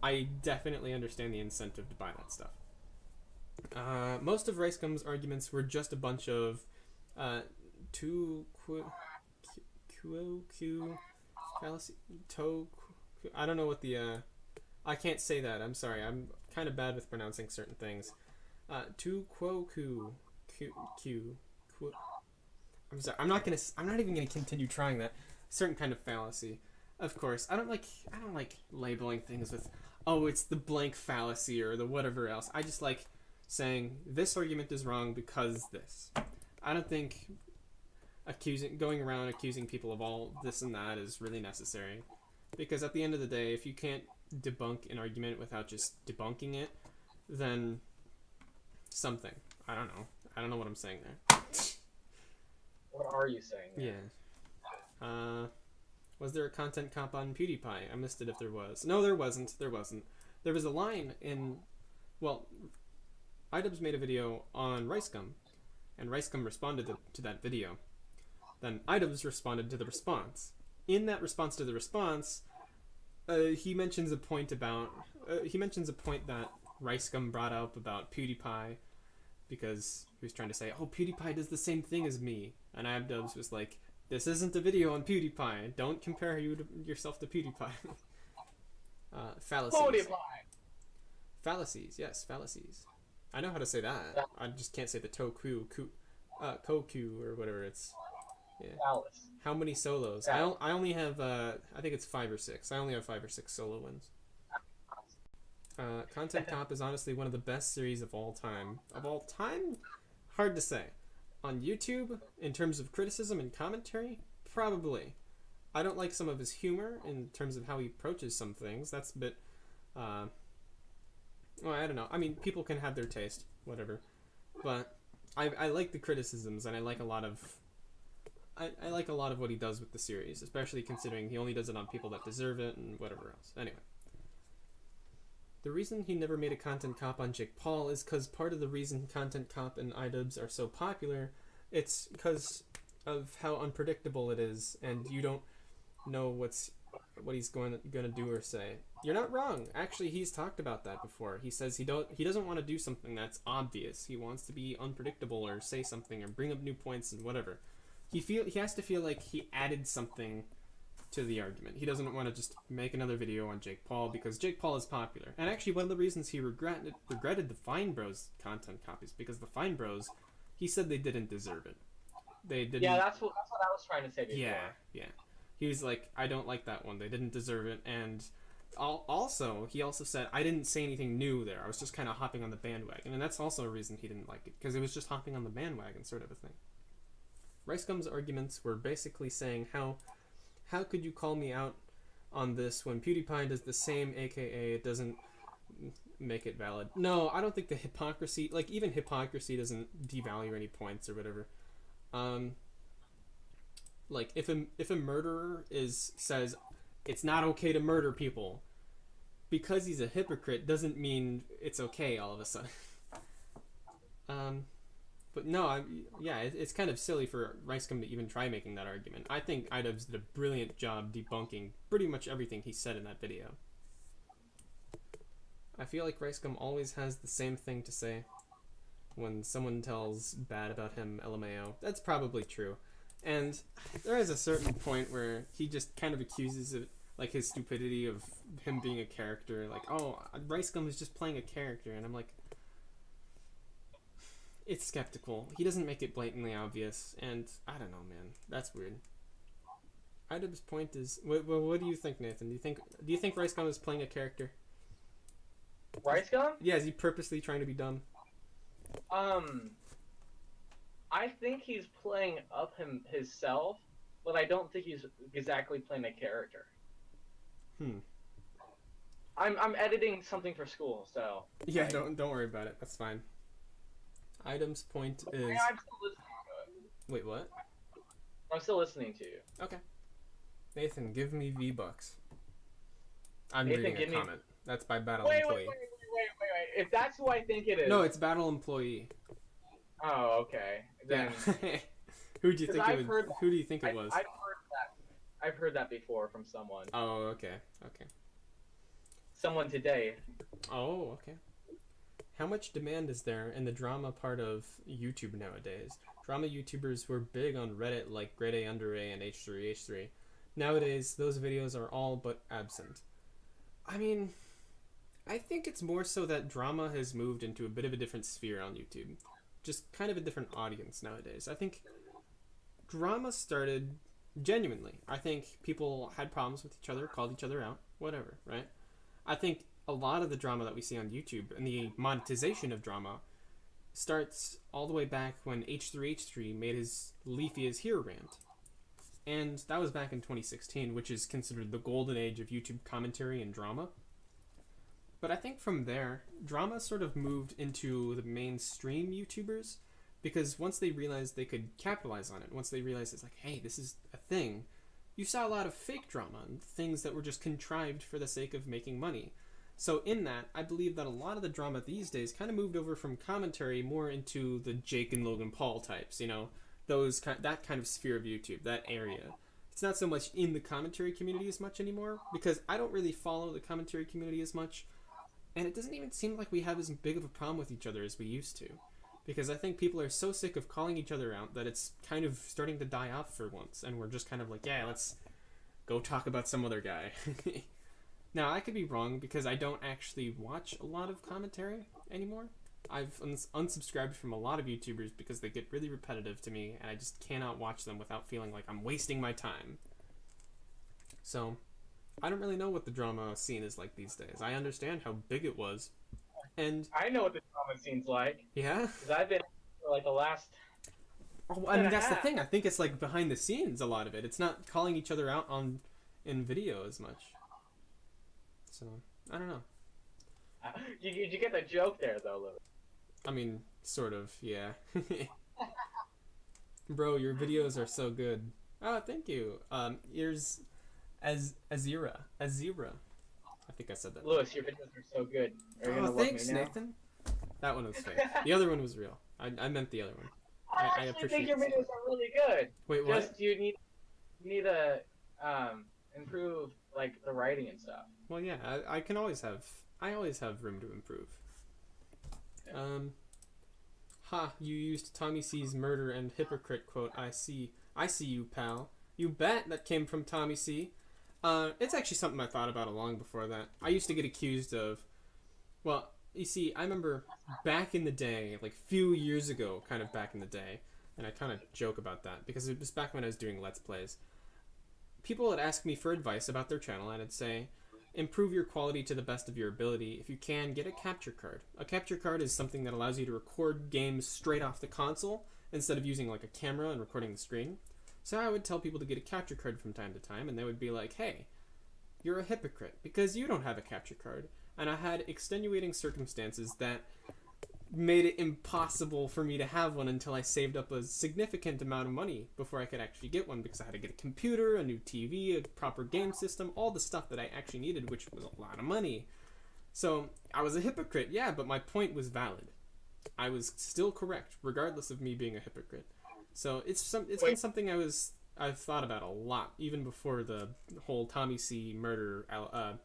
I definitely understand the incentive to buy that stuff. Most of Ricegum's arguments were just a bunch of fallacy. I don't know what the I can't say that. I'm sorry. I'm kind of bad with pronouncing certain things. I'm sorry. I'm not even gonna continue trying that. Certain kind of fallacy. Of course, I don't like labeling things with, oh, it's the blank fallacy or the whatever else. I just like saying this argument is wrong because this. I don't think going around accusing people of all this and that is really necessary, because at the end of the day, if you can't debunk an argument without just debunking it, then something. I don't know what I'm saying there. What are you saying there? Yeah. Was there a content comp on PewDiePie? I missed it if there was. No, there wasn't. There was a line in... Well, iDubbbz made a video on Ricegum, and Ricegum responded to that video. Then iDubbbz responded to the response. In that response to the response, he mentions a point about... he mentions a point that Ricegum brought up about PewDiePie, because he was trying to say, oh, PewDiePie does the same thing as me. And iDubbbz was like, this isn't a video on PewDiePie. Don't compare yourself to PewDiePie. Fallacies. PewDiePie. Fallacies, yes, fallacies. I know how to say that. I just can't say the koku or whatever it's. Yeah. Fallacy. How many solos? I only have I think it's 5 or 6. I only have 5 or 6 solo wins. Content Cop is honestly one of the best series of all time. Of all time? Hard to say. On YouTube, in terms of criticism and commentary, probably. I don't like some of his humor in terms of how he approaches some things. That's a bit, well, I don't know. I mean, people can have their taste, whatever. But I like the criticisms, and I like a lot of what he does with the series, especially considering he only does it on people that deserve it and whatever else. Anyway. The reason he never made a Content Cop on Jake Paul is because part of the reason Content Cop and iDubbbz are so popular, it's because of how unpredictable it is, and you don't know what he's going to do or say. You're not wrong. Actually, he's talked about that before. He says he doesn't want to do something that's obvious. He wants to be unpredictable or say something or bring up new points and whatever. He has to feel like he added something to the argument. He doesn't want to just make another video on Jake Paul because Jake Paul is popular. And actually, one of the reasons he regretted the Fine Bros content copies, because the Fine Bros, he said they didn't deserve it. They didn't. Yeah, that's what I was trying to say before. Yeah. He was like, I don't like that one. They didn't deserve it. And he also said, I didn't say anything new there. I was just kind of hopping on the bandwagon. And that's also a reason he didn't like it, because it was just hopping on the bandwagon sort of a thing. Ricegum's arguments were basically saying how could you call me out on this when PewDiePie does the same, aka it doesn't make it valid. No, I don't think the hypocrisy, like even hypocrisy doesn't devalue any points or whatever. Like if a murderer says it's not okay to murder people, because he's a hypocrite doesn't mean it's okay all of a sudden. But no, it's kind of silly for Ricegum to even try making that argument. I think iDubbbz did a brilliant job debunking pretty much everything he said in that video. I feel like Ricegum always has the same thing to say when someone tells bad about him, LMAO. That's probably true. And there is a certain point where he just kind of accuses it, like his stupidity of him being a character. Like, oh, Ricegum is just playing a character. And I'm like, it's skeptical. He doesn't make it blatantly obvious. And I don't know, man. That's weird. iDubbbz's point is, what do you think, Nathan? Do you think Ricegum is playing a character? Ricegum? Yeah, is he purposely trying to be dumb? I think he's playing up himself, but I don't think he's exactly playing a character. I'm editing something for school, so yeah, don't worry about it. That's fine. iDubbbz's point is. Yeah, I'm still listening to it. Wait, what? I'm still listening to you. Okay. Nathan, give me V-Bucks. I'm Nathan, reading a comment. That's by Battle wait, Employee. Wait. If that's who I think it is. No, it's Battle Employee. Oh, okay. Then. Yeah. Who do you think it was? Who do you think it was? I've heard that before from someone. Oh, okay. Someone today. Oh, okay. How much demand is there in the drama part of YouTube nowadays? Drama YouTubers were big on Reddit like Grade A Under A and H3H3. Nowadays, those videos are all but absent. I mean, I think it's more so that drama has moved into a bit of a different sphere on YouTube. Just kind of a different audience nowadays. I think drama started genuinely. I think people had problems with each other, called each other out, whatever, right? I think a lot of the drama that we see on YouTube and the monetization of drama starts all the way back when H3H3 made his Leafy is Here rant. And that was back in 2016, which is considered the golden age of YouTube commentary and drama. But I think from there, drama sort of moved into the mainstream YouTubers, because once they realized they could capitalize on it, once they realized it's like, hey, this is a thing, you saw a lot of fake drama and things that were just contrived for the sake of making money. So in that, I believe that a lot of the drama these days kind of moved over from commentary more into the Jake and Logan Paul types, you know, that kind of sphere of YouTube, that area. It's not so much in the commentary community as much anymore, because I don't really follow the commentary community as much. And it doesn't even seem like we have as big of a problem with each other as we used to. Because I think people are so sick of calling each other out that it's kind of starting to die off for once. And we're just kind of like, yeah, let's go talk about some other guy. Now, I could be wrong because I don't actually watch a lot of commentary anymore. I've unsubscribed from a lot of YouTubers because they get really repetitive to me. And I just cannot watch them without feeling like I'm wasting my time. So I don't really know what the drama scene is like these days. I understand how big it was, and I know what the drama scene's like. Yeah? Because I've been for like the last... Oh, I mean, that's the thing. I think it's like behind the scenes, a lot of it. It's not calling each other out in video as much. So, I don't know. You get the joke there, though, Lewis. I mean, sort of, yeah. Bro, your videos are so good. Oh, thank you. Here's... Azira. I think I said that. Lewis, your videos are so good. Oh, thanks, Nathan. That one was fake. The other one was real. I meant the other one. I actually think your videos are really good. Wait, what? Just you need to improve like the writing and stuff. Well, yeah, I always have room to improve. Yeah. You used Tommy C's murder and hypocrite quote. I see you, pal. You bet that came from Tommy C. It's actually something I thought about long before that. I used to get accused of, well, you see, I remember back in the day, like few years ago, kind of back in the day, and I kind of joke about that because it was back when I was doing Let's Plays. People would ask me for advice about their channel, and I'd say, improve your quality to the best of your ability. If you can, get a capture card. A capture card is something that allows you to record games straight off the console instead of using like a camera and recording the screen. So I would tell people to get a capture card from time to time, and they would be like, hey, you're a hypocrite because you don't have a capture card. And I had extenuating circumstances that made it impossible for me to have one until I saved up a significant amount of money before I could actually get one, because I had to get a computer, a new TV, a proper game system, all the stuff that I actually needed, which was a lot of money. So I was a hypocrite, yeah, but my point was valid. I was still correct, regardless of me being a hypocrite. So it's been something I've thought about a lot, even before the whole Tommy C murder allegation.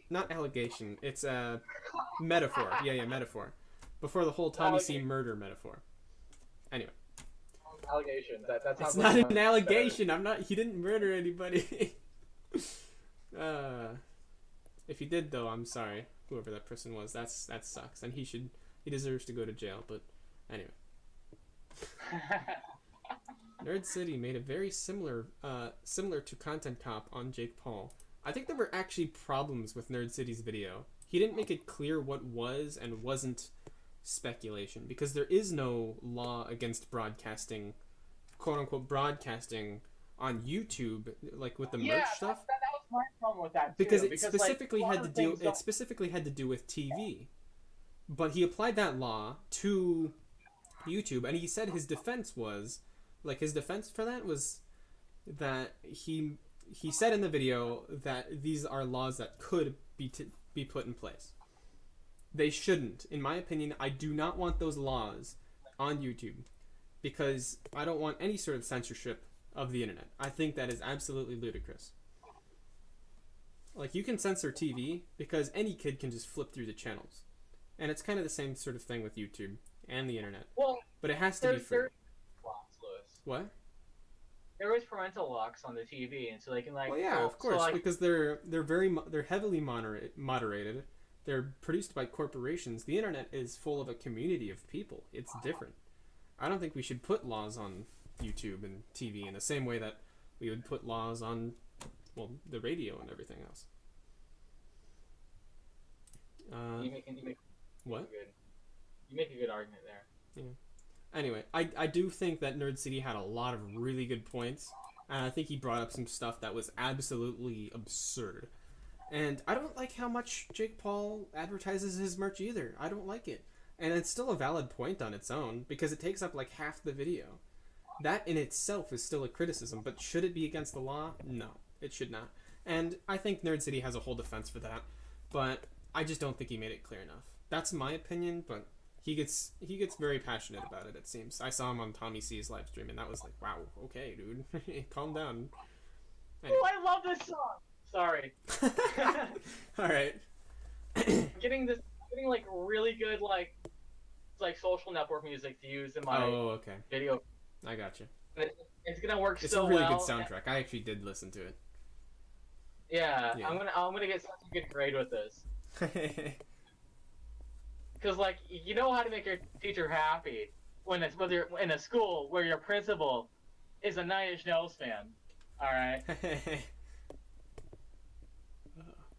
Not allegation. It's a metaphor. Yeah, metaphor. Before the whole Tommy C murder metaphor. Anyway. Allegation. That sounds it's not an allegation. He didn't murder anybody. If he did, though, I'm sorry. Whoever that person was, that sucks, and he deserves to go to jail. But anyway. Nerd City made a very similar to Content Cop on Jake Paul. I think there were actually problems with Nerd City's video. He didn't make it clear what was and wasn't speculation, because there is no law against broadcasting, quote-unquote broadcasting, on YouTube, like with the merch stuff. That was my problem with that, too. Because it specifically had to do with TV. But he applied that law to YouTube, and he said his defense was, for that was that he said in the video that these are laws that could be put in place. They shouldn't. In my opinion, I do not want those laws on YouTube, because I don't want any sort of censorship of the internet. I think that is absolutely ludicrous. Like, you can censor TV because any kid can just flip through the channels. And it's kind of the same sort of thing with YouTube and the internet. Well, but it has to be free. What? There is parental locks on the TV, and so they can Well, yeah, of course, because they're heavily moderated. They're produced by corporations. The internet is full of a community of people. It's different. I don't think we should put laws on YouTube and TV in the same way that we would put laws on, well, the radio and everything else. You make what? You make a good argument there. Yeah. Anyway, I do think that Nerd City had a lot of really good points, and I think he brought up some stuff that was absolutely absurd. And I don't like how much Jake Paul advertises his merch either. I don't like it. And it's still a valid point on its own, because it takes up like half the video. That in itself is still a criticism, but should it be against the law? No, it should not. And I think Nerd City has a whole defense for that, but I just don't think he made it clear enough. That's my opinion, but he gets very passionate about it, it seems. I saw him on Tommy C's live stream, and that was like, wow, okay, dude. Calm down. Anyway. Oh, I love this song! Sorry. Alright. Getting like really good like social network music to use in my video. I got you. It's gonna work it's so well. It's a really good soundtrack. I actually did listen to it. Yeah. I'm gonna get such a good grade with this. Because, like, you know how to make your teacher happy when you're in a school where your principal is a Nine Inch Nails fan. All right.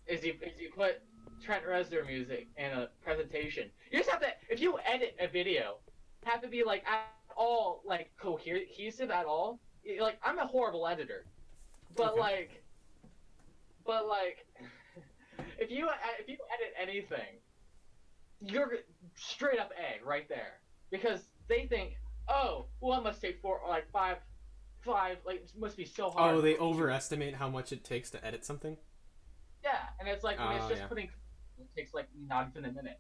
Is you put Trent Reznor music in a presentation. You just have to, if you edit a video, have to be like at all like cohesive at all. Like, I'm a horrible editor, but if you edit anything, you're straight up A right there, because they think, oh, well, it must take five, like, it must be so hard. Oh, they overestimate how much it takes to edit something? Yeah, and it's like, when it's just putting, it takes like not even a minute.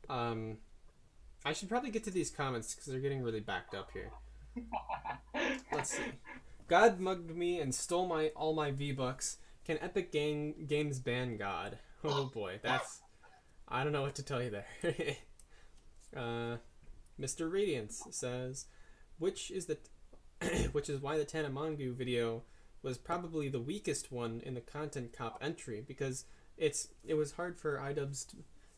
I should probably get to these comments because they're getting really backed up here. Let's see. God mugged me and stole all my V-Bucks. Can Epic Games ban God? Oh boy, that's... I don't know what to tell you there. Mr. Radiance says, which is why the Tanamangu video was probably the weakest one in the Content Cop entry, because it was hard for iDubbbz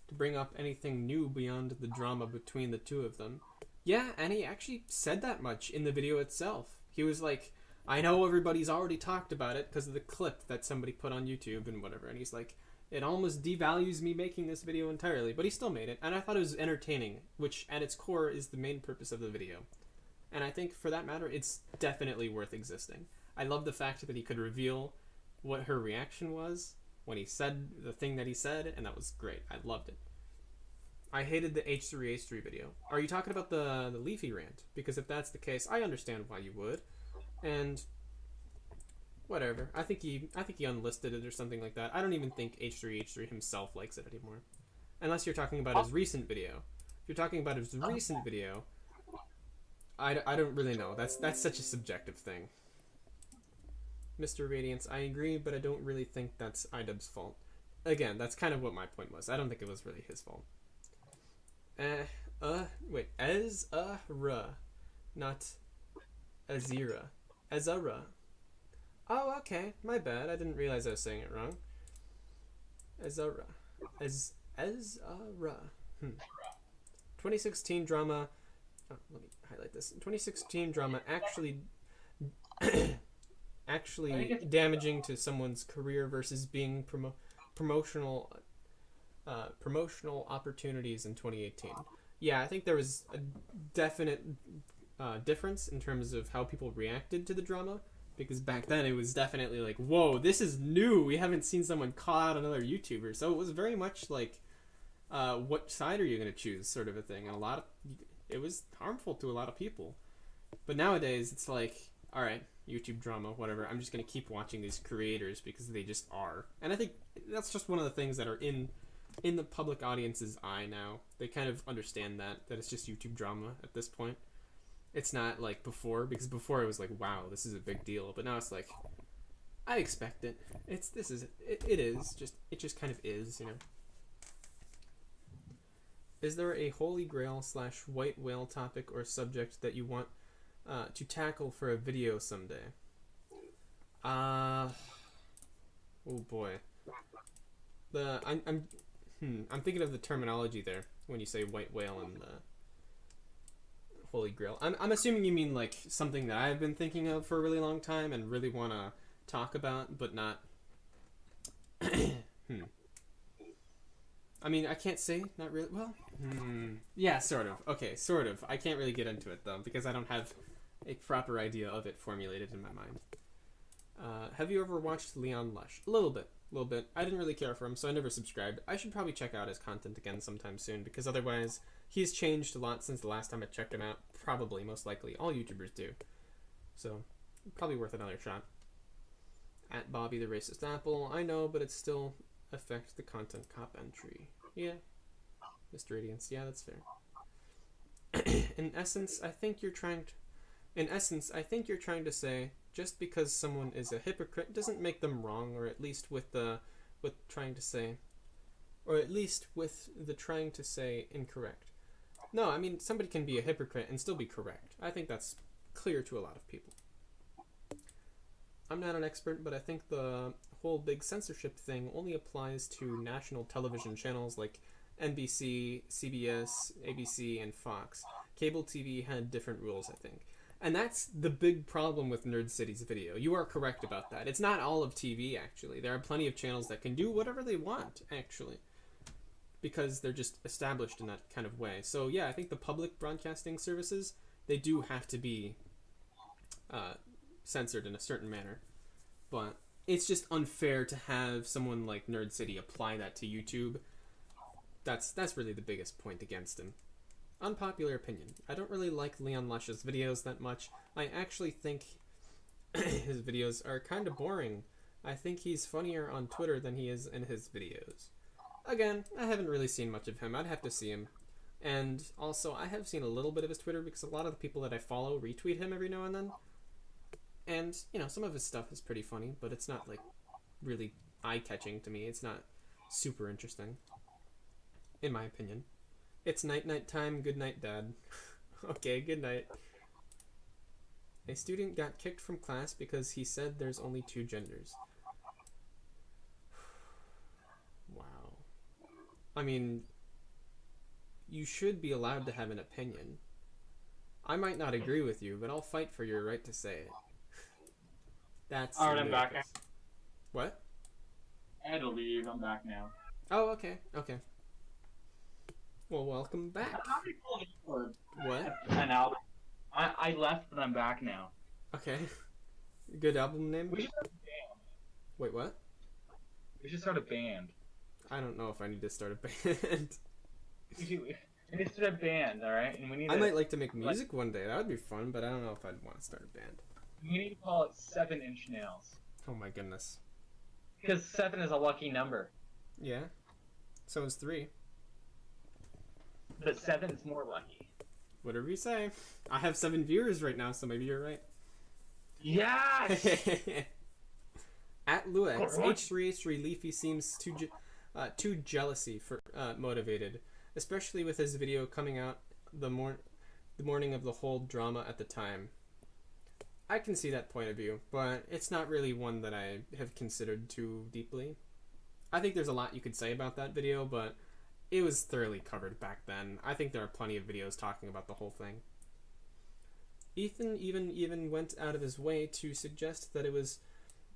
to bring up anything new beyond the drama between the two of them. Yeah, and he actually said that much in the video itself. He was like, I know everybody's already talked about it because of the clip that somebody put on YouTube and whatever, and he's like, it almost devalues me making this video entirely, but he still made it, and I thought it was entertaining, which at its core is the main purpose of the video. And I think for that matter, it's definitely worth existing. I love the fact that he could reveal what her reaction was when he said the thing that he said, and that was great. I loved it. I hated the H3H3 video. Are you talking about the Leafy rant? Because if that's the case, I understand why you would. And whatever. I think he unlisted it or something like that. I don't even think H3H3 himself likes it anymore. Unless you're talking about his recent video. If you're talking about his recent video, I don't really know. That's such a subjective thing. Mr. Radiance, I agree, but I don't really think that's iDubbbz's fault. Again, that's kind of what my point was. I don't think it was really his fault. Wait, Ezra, not Azira. Ezra. Oh, okay, my bad. I didn't realize I was saying it wrong. Ezra. Ezra. 2016 drama. Oh, let me highlight this. 2016 drama actually damaging to someone's career versus being promotional opportunities in 2018. Yeah, I think there was a definite difference in terms of how people reacted to the drama, because back then it was definitely like, whoa, this is new, we haven't seen someone call out another YouTuber. So it was very much like, what side are you going to choose, sort of a thing. And it was harmful to a lot of people. But nowadays it's like, all right, YouTube drama, whatever, I'm just going to keep watching these creators because they just are. And I think that's just one of the things that are in the public audience's eye now. They kind of understand that it's just YouTube drama at this point. It's not like before, because before it was like, wow, this is a big deal. But now it's like, I expect it. It just kind of is, you know. Is there a holy grail / white whale topic or subject that you want to tackle for a video someday? Oh boy. I'm thinking of the terminology there when you say white whale and the holy grail. I'm assuming you mean like something that I've been thinking of for a really long time and really want to talk about, but not. I mean, I can't say, not really. Well, yeah, sort of. Okay, sort of. I can't really get into it though because I don't have a proper idea of it formulated in my mind. Have you ever watched Leon Lush? A little bit. I didn't really care for him, so I never subscribed. I should probably check out his content again sometime soon, because otherwise he's changed a lot since the last time I checked him out. Probably, most likely. All YouTubers do. So, probably worth another shot. At Bobby the Racist Apple. I know, but it still affects the content cop entry. Yeah. Mr. Radiance. Yeah, that's fair. In essence, I think you're trying to say just because someone is a hypocrite doesn't make them wrong, or at least with the trying to say incorrect. No, I mean, somebody can be a hypocrite and still be correct. I think that's clear to a lot of people. I'm not an expert, but I think the whole big censorship thing only applies to national television channels like NBC, CBS, ABC, and Fox. Cable TV had different rules, I think. And that's the big problem with Nerd City's video. You are correct about that. It's not all of TV, actually. There are plenty of channels that can do whatever they want, actually, because they're just established in that kind of way. So, yeah, I think the public broadcasting services, they do have to be censored in a certain manner. But it's just unfair to have someone like Nerd City apply that to YouTube. That's really the biggest point against him. Unpopular opinion. I don't really like Leon Lush's videos that much. I actually think his videos are kind of boring. I think he's funnier on Twitter than he is in his videos. Again, I haven't really seen much of him. I'd have to see him. And also, I have seen a little bit of his Twitter because a lot of the people that I follow retweet him every now and then. And, you know, some of his stuff is pretty funny, but it's not, like, really eye-catching to me. It's not super interesting, in my opinion. It's night time. Good night, Dad. Okay, good night. A student got kicked from class because he said there's only 2 genders. Wow. I mean, you should be allowed to have an opinion. I might not agree with you, but I'll fight for your right to say it. That's alright, I'm back. What? I had to leave. I'm back now. Oh, okay. Well, welcome back. What? An hour. I left, but I'm back now. Okay. Good album name? We should start a band. Wait, what? We should start a band. I don't know if I need to start a band. We need to start a band, all right? And we need. I might like to make music one day. That would be fun, but I don't know if I'd want to start a band. We need to call it 7-inch nails. Oh my goodness. Because 7 is a lucky number. Yeah. So is 3. But 7 is more lucky. Whatever you say. I have 7 viewers right now, so maybe you're right. Yes! At Lewex, H3H3 Leafy seems too jealousy for motivated, especially with his video coming out the morning of the whole drama at the time. I can see that point of view, but it's not really one that I have considered too deeply. I think there's a lot you could say about that video, but it was thoroughly covered back then. I think there are plenty of videos talking about the whole thing. Ethan even went out of his way to suggest that it was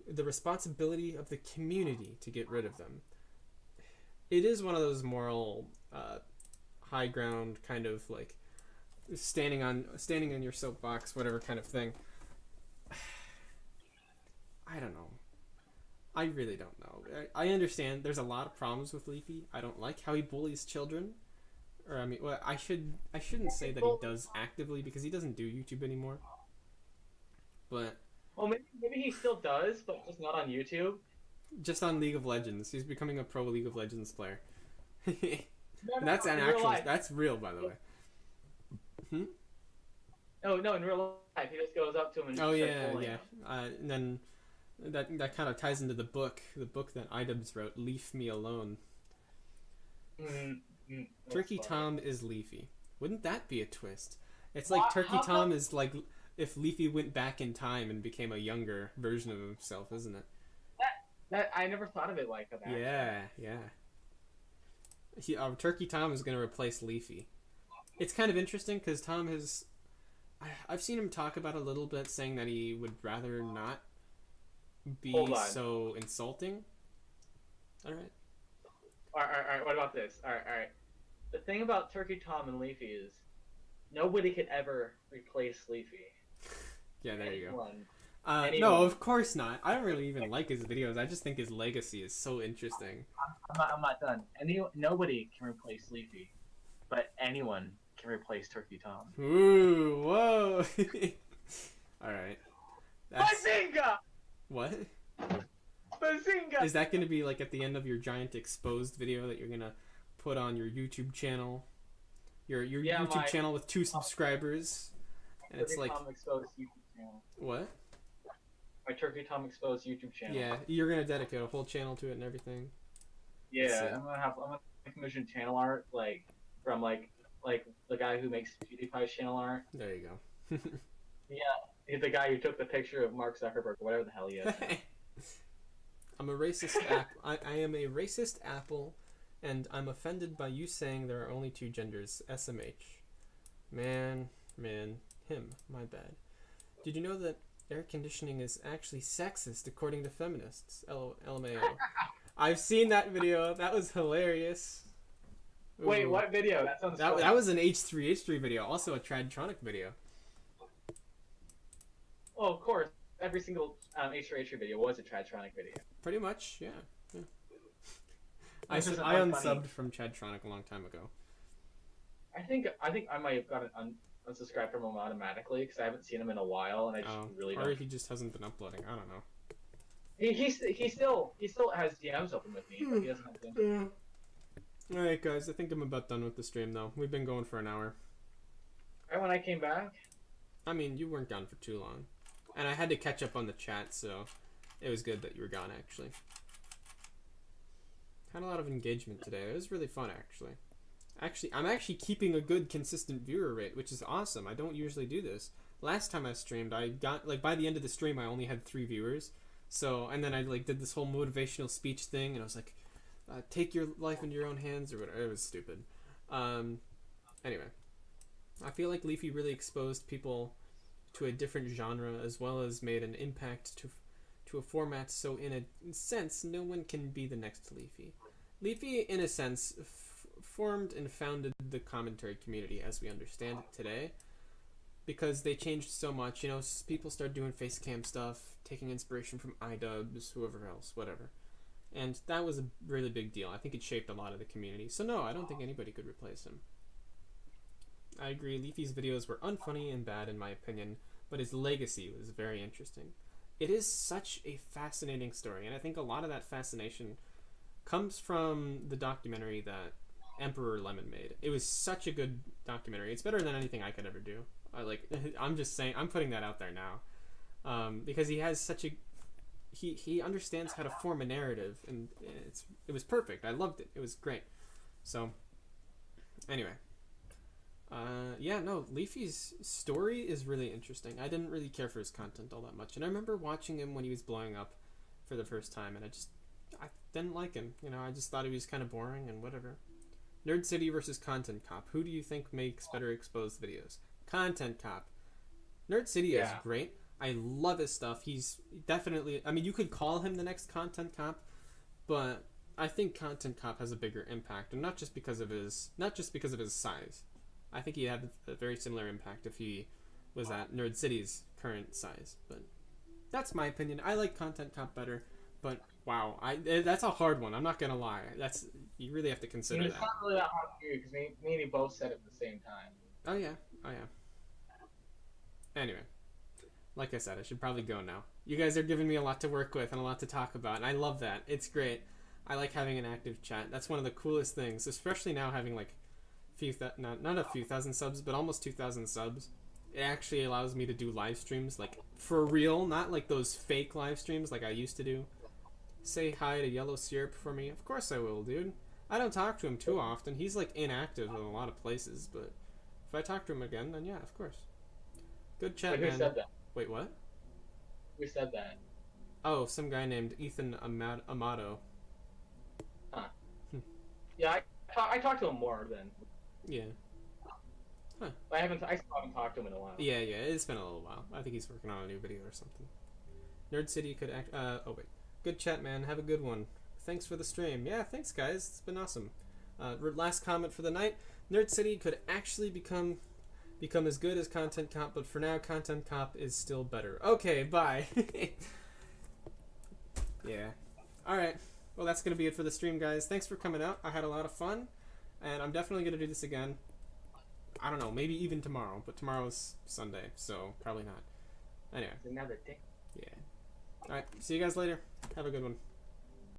the responsibility of the community to get rid of them. It is one of those moral high ground kind of like standing on your soapbox, whatever kind of thing. I don't know. I really don't know. I understand there's a lot of problems with Leafy. I don't like how he bullies children. Or I mean, well, I shouldn't say that he does actively because he doesn't do YouTube anymore. But Well, maybe he still does, but just not on YouTube. Just on League of Legends, he's becoming a pro League of Legends player. No, That's an in real actual. life. That's real, by the way. No, in real life, he just goes up to him and Oh starts yeah, bullying yeah. him. And then that kind of ties into the book that iDubbbz wrote, "Leave Me Alone." That's Turkey funny. Tom is Leafy. Wouldn't that be a twist? It's like Turkey how Tom come- is like if Leafy went back in time and became a younger version of himself, isn't it? That I never thought of it like that. Yeah, yeah. Turkey Tom is going to replace Leafy. It's kind of interesting because Tom has... I've seen him talk about it a little bit, saying that he would rather not be Hold on. so insulting. Alright. Alright, what about this? Alright. The thing about Turkey Tom and Leafy is nobody could ever replace Leafy. Yeah, there you go. Anyone. No, Anyone. of course not. I don't really even like his videos. I just think his legacy is so interesting. I'm not done. Nobody can replace Leafy, but anyone can replace Turkey Tom. Ooh, whoa. Alright. Bazinga! What? Bazinga! Is that going to be like at the end of your giant exposed video that you're going to put on your YouTube channel? Your Yeah, YouTube my- channel with 2 subscribers? And it's Turkey like, Tom Exposed YouTube channel. what? My Turkey Tom Exposed YouTube channel. Yeah, you're going to dedicate a whole channel to it and everything. Let's see. Yeah, I'm gonna commission channel art from the guy who makes Pewdiepie's channel art. There you go. He's the guy who took the picture of Mark Zuckerberg, whatever the hell he is. I'm a racist I am a racist apple, and I'm offended by you saying there are only 2 genders. SMH. Man, him. My bad. Did you know that air conditioning is actually sexist according to feminists? LMAO. I've seen that video. That was hilarious. Wait, Ooh. what video? That sounds funny. That was an H3H3 video, also a Tradtronic video. Oh, of course. Every single H3H3 video was a Tradtronic video. Pretty much, yeah. I Which is unsubbed funny. from Tradtronic a long time ago. I think I might have gotten unsubscribed from him automatically because I haven't seen him in a while, and I just really or don't. he just hasn't been uploading. I don't know. He still has DMs open with me, but he doesn't have DMs. Alright, guys, I think I'm about done with the stream, though. We've been going for an hour. Right when I came back, I mean, you weren't gone for too long. And I had to catch up on the chat, so it was good that you were gone, actually. Had a lot of engagement today. It was really fun, actually. I'm actually keeping a good, consistent viewer rate, which is awesome. I don't usually do this. Last time I streamed, I got, like, by the end of the stream, I only had 3 viewers. So, and then I, like, did this whole motivational speech thing, and I was like, take your life into your own hands, or whatever. It was stupid. Anyway. I feel like Leafy really exposed people to a different genre, as well as made an impact to a format, so in a sense, no one can be the next Leafy. Leafy, in a sense, formed and founded the commentary community as we understand it today. because they changed so much. You know, people started doing face cam stuff, taking inspiration from iDubbbz, whoever else, whatever. And that was a really big deal. I think it shaped a lot of the community. So no, I don't think anybody could replace him. I agree, Leafy's videos were unfunny and bad in my opinion, but his legacy was very interesting. It is such a fascinating story, and I think a lot of that fascination comes from the documentary that Emperor Lemon made. It was such a good documentary. It's better than anything I could ever do. I'm just saying, I'm putting that out there now, because he has such a he understands how to form a narrative, and it was perfect. I loved it. It was great. So anyway, yeah, no, Leafy's story is really interesting. I didn't really care for his content all that much, and I remember watching him when he was blowing up for the first time, and I didn't like him. You know, I just thought he was kind of boring and whatever. Nerd City versus Content Cop. Who do you think makes better exposed videos? Content Cop. Nerd City is great. I love his stuff. He's definitely, I mean, you could call him the next Content Cop, but I think Content Cop has a bigger impact, and not just because of his size. I think he had a very similar impact if he was at Nerd City's current size, but that's my opinion. I like Content Cop better, but wow, that's a hard one. I'm not gonna lie. You really have to consider that. It's not really that hard for you because me and you both said it at the same time. Oh yeah. Anyway, like I said, I should probably go now. You guys are giving me a lot to work with and a lot to talk about, and I love that. It's great. I like having an active chat. That's one of the coolest things, especially now having like not a few thousand subs, but almost 2,000 subs. It actually allows me to do live streams, like for real, not like those fake live streams like I used to do. Say hi to Yellow Syrup for me. Of course I will, dude. I don't talk to him too often. He's like inactive in a lot of places, but if I talk to him again, then yeah, of course. Good chat, man. Who said that? Wait, what? Who said that? Oh, some guy named Ethan Amato. Huh. Yeah, I talked to him more than. Yeah. Huh. I still haven't talked to him in a while. Yeah, it's been a little while. I think he's working on a new video or something. Nerd City could act. Oh wait. Good chat, man. Have a good one. Thanks for the stream. Yeah, thanks, guys. It's been awesome. Last comment for the night. Nerd City could actually become as good as Content Cop, but for now, Content Cop is still better. Okay, bye. Yeah. Alright. Well, that's going to be it for the stream, guys. Thanks for coming out. I had a lot of fun, and I'm definitely going to do this again. I don't know, maybe even tomorrow, but tomorrow's Sunday, so probably not. Anyway. It's another day. Yeah. Alright, see you guys later. Have a good one.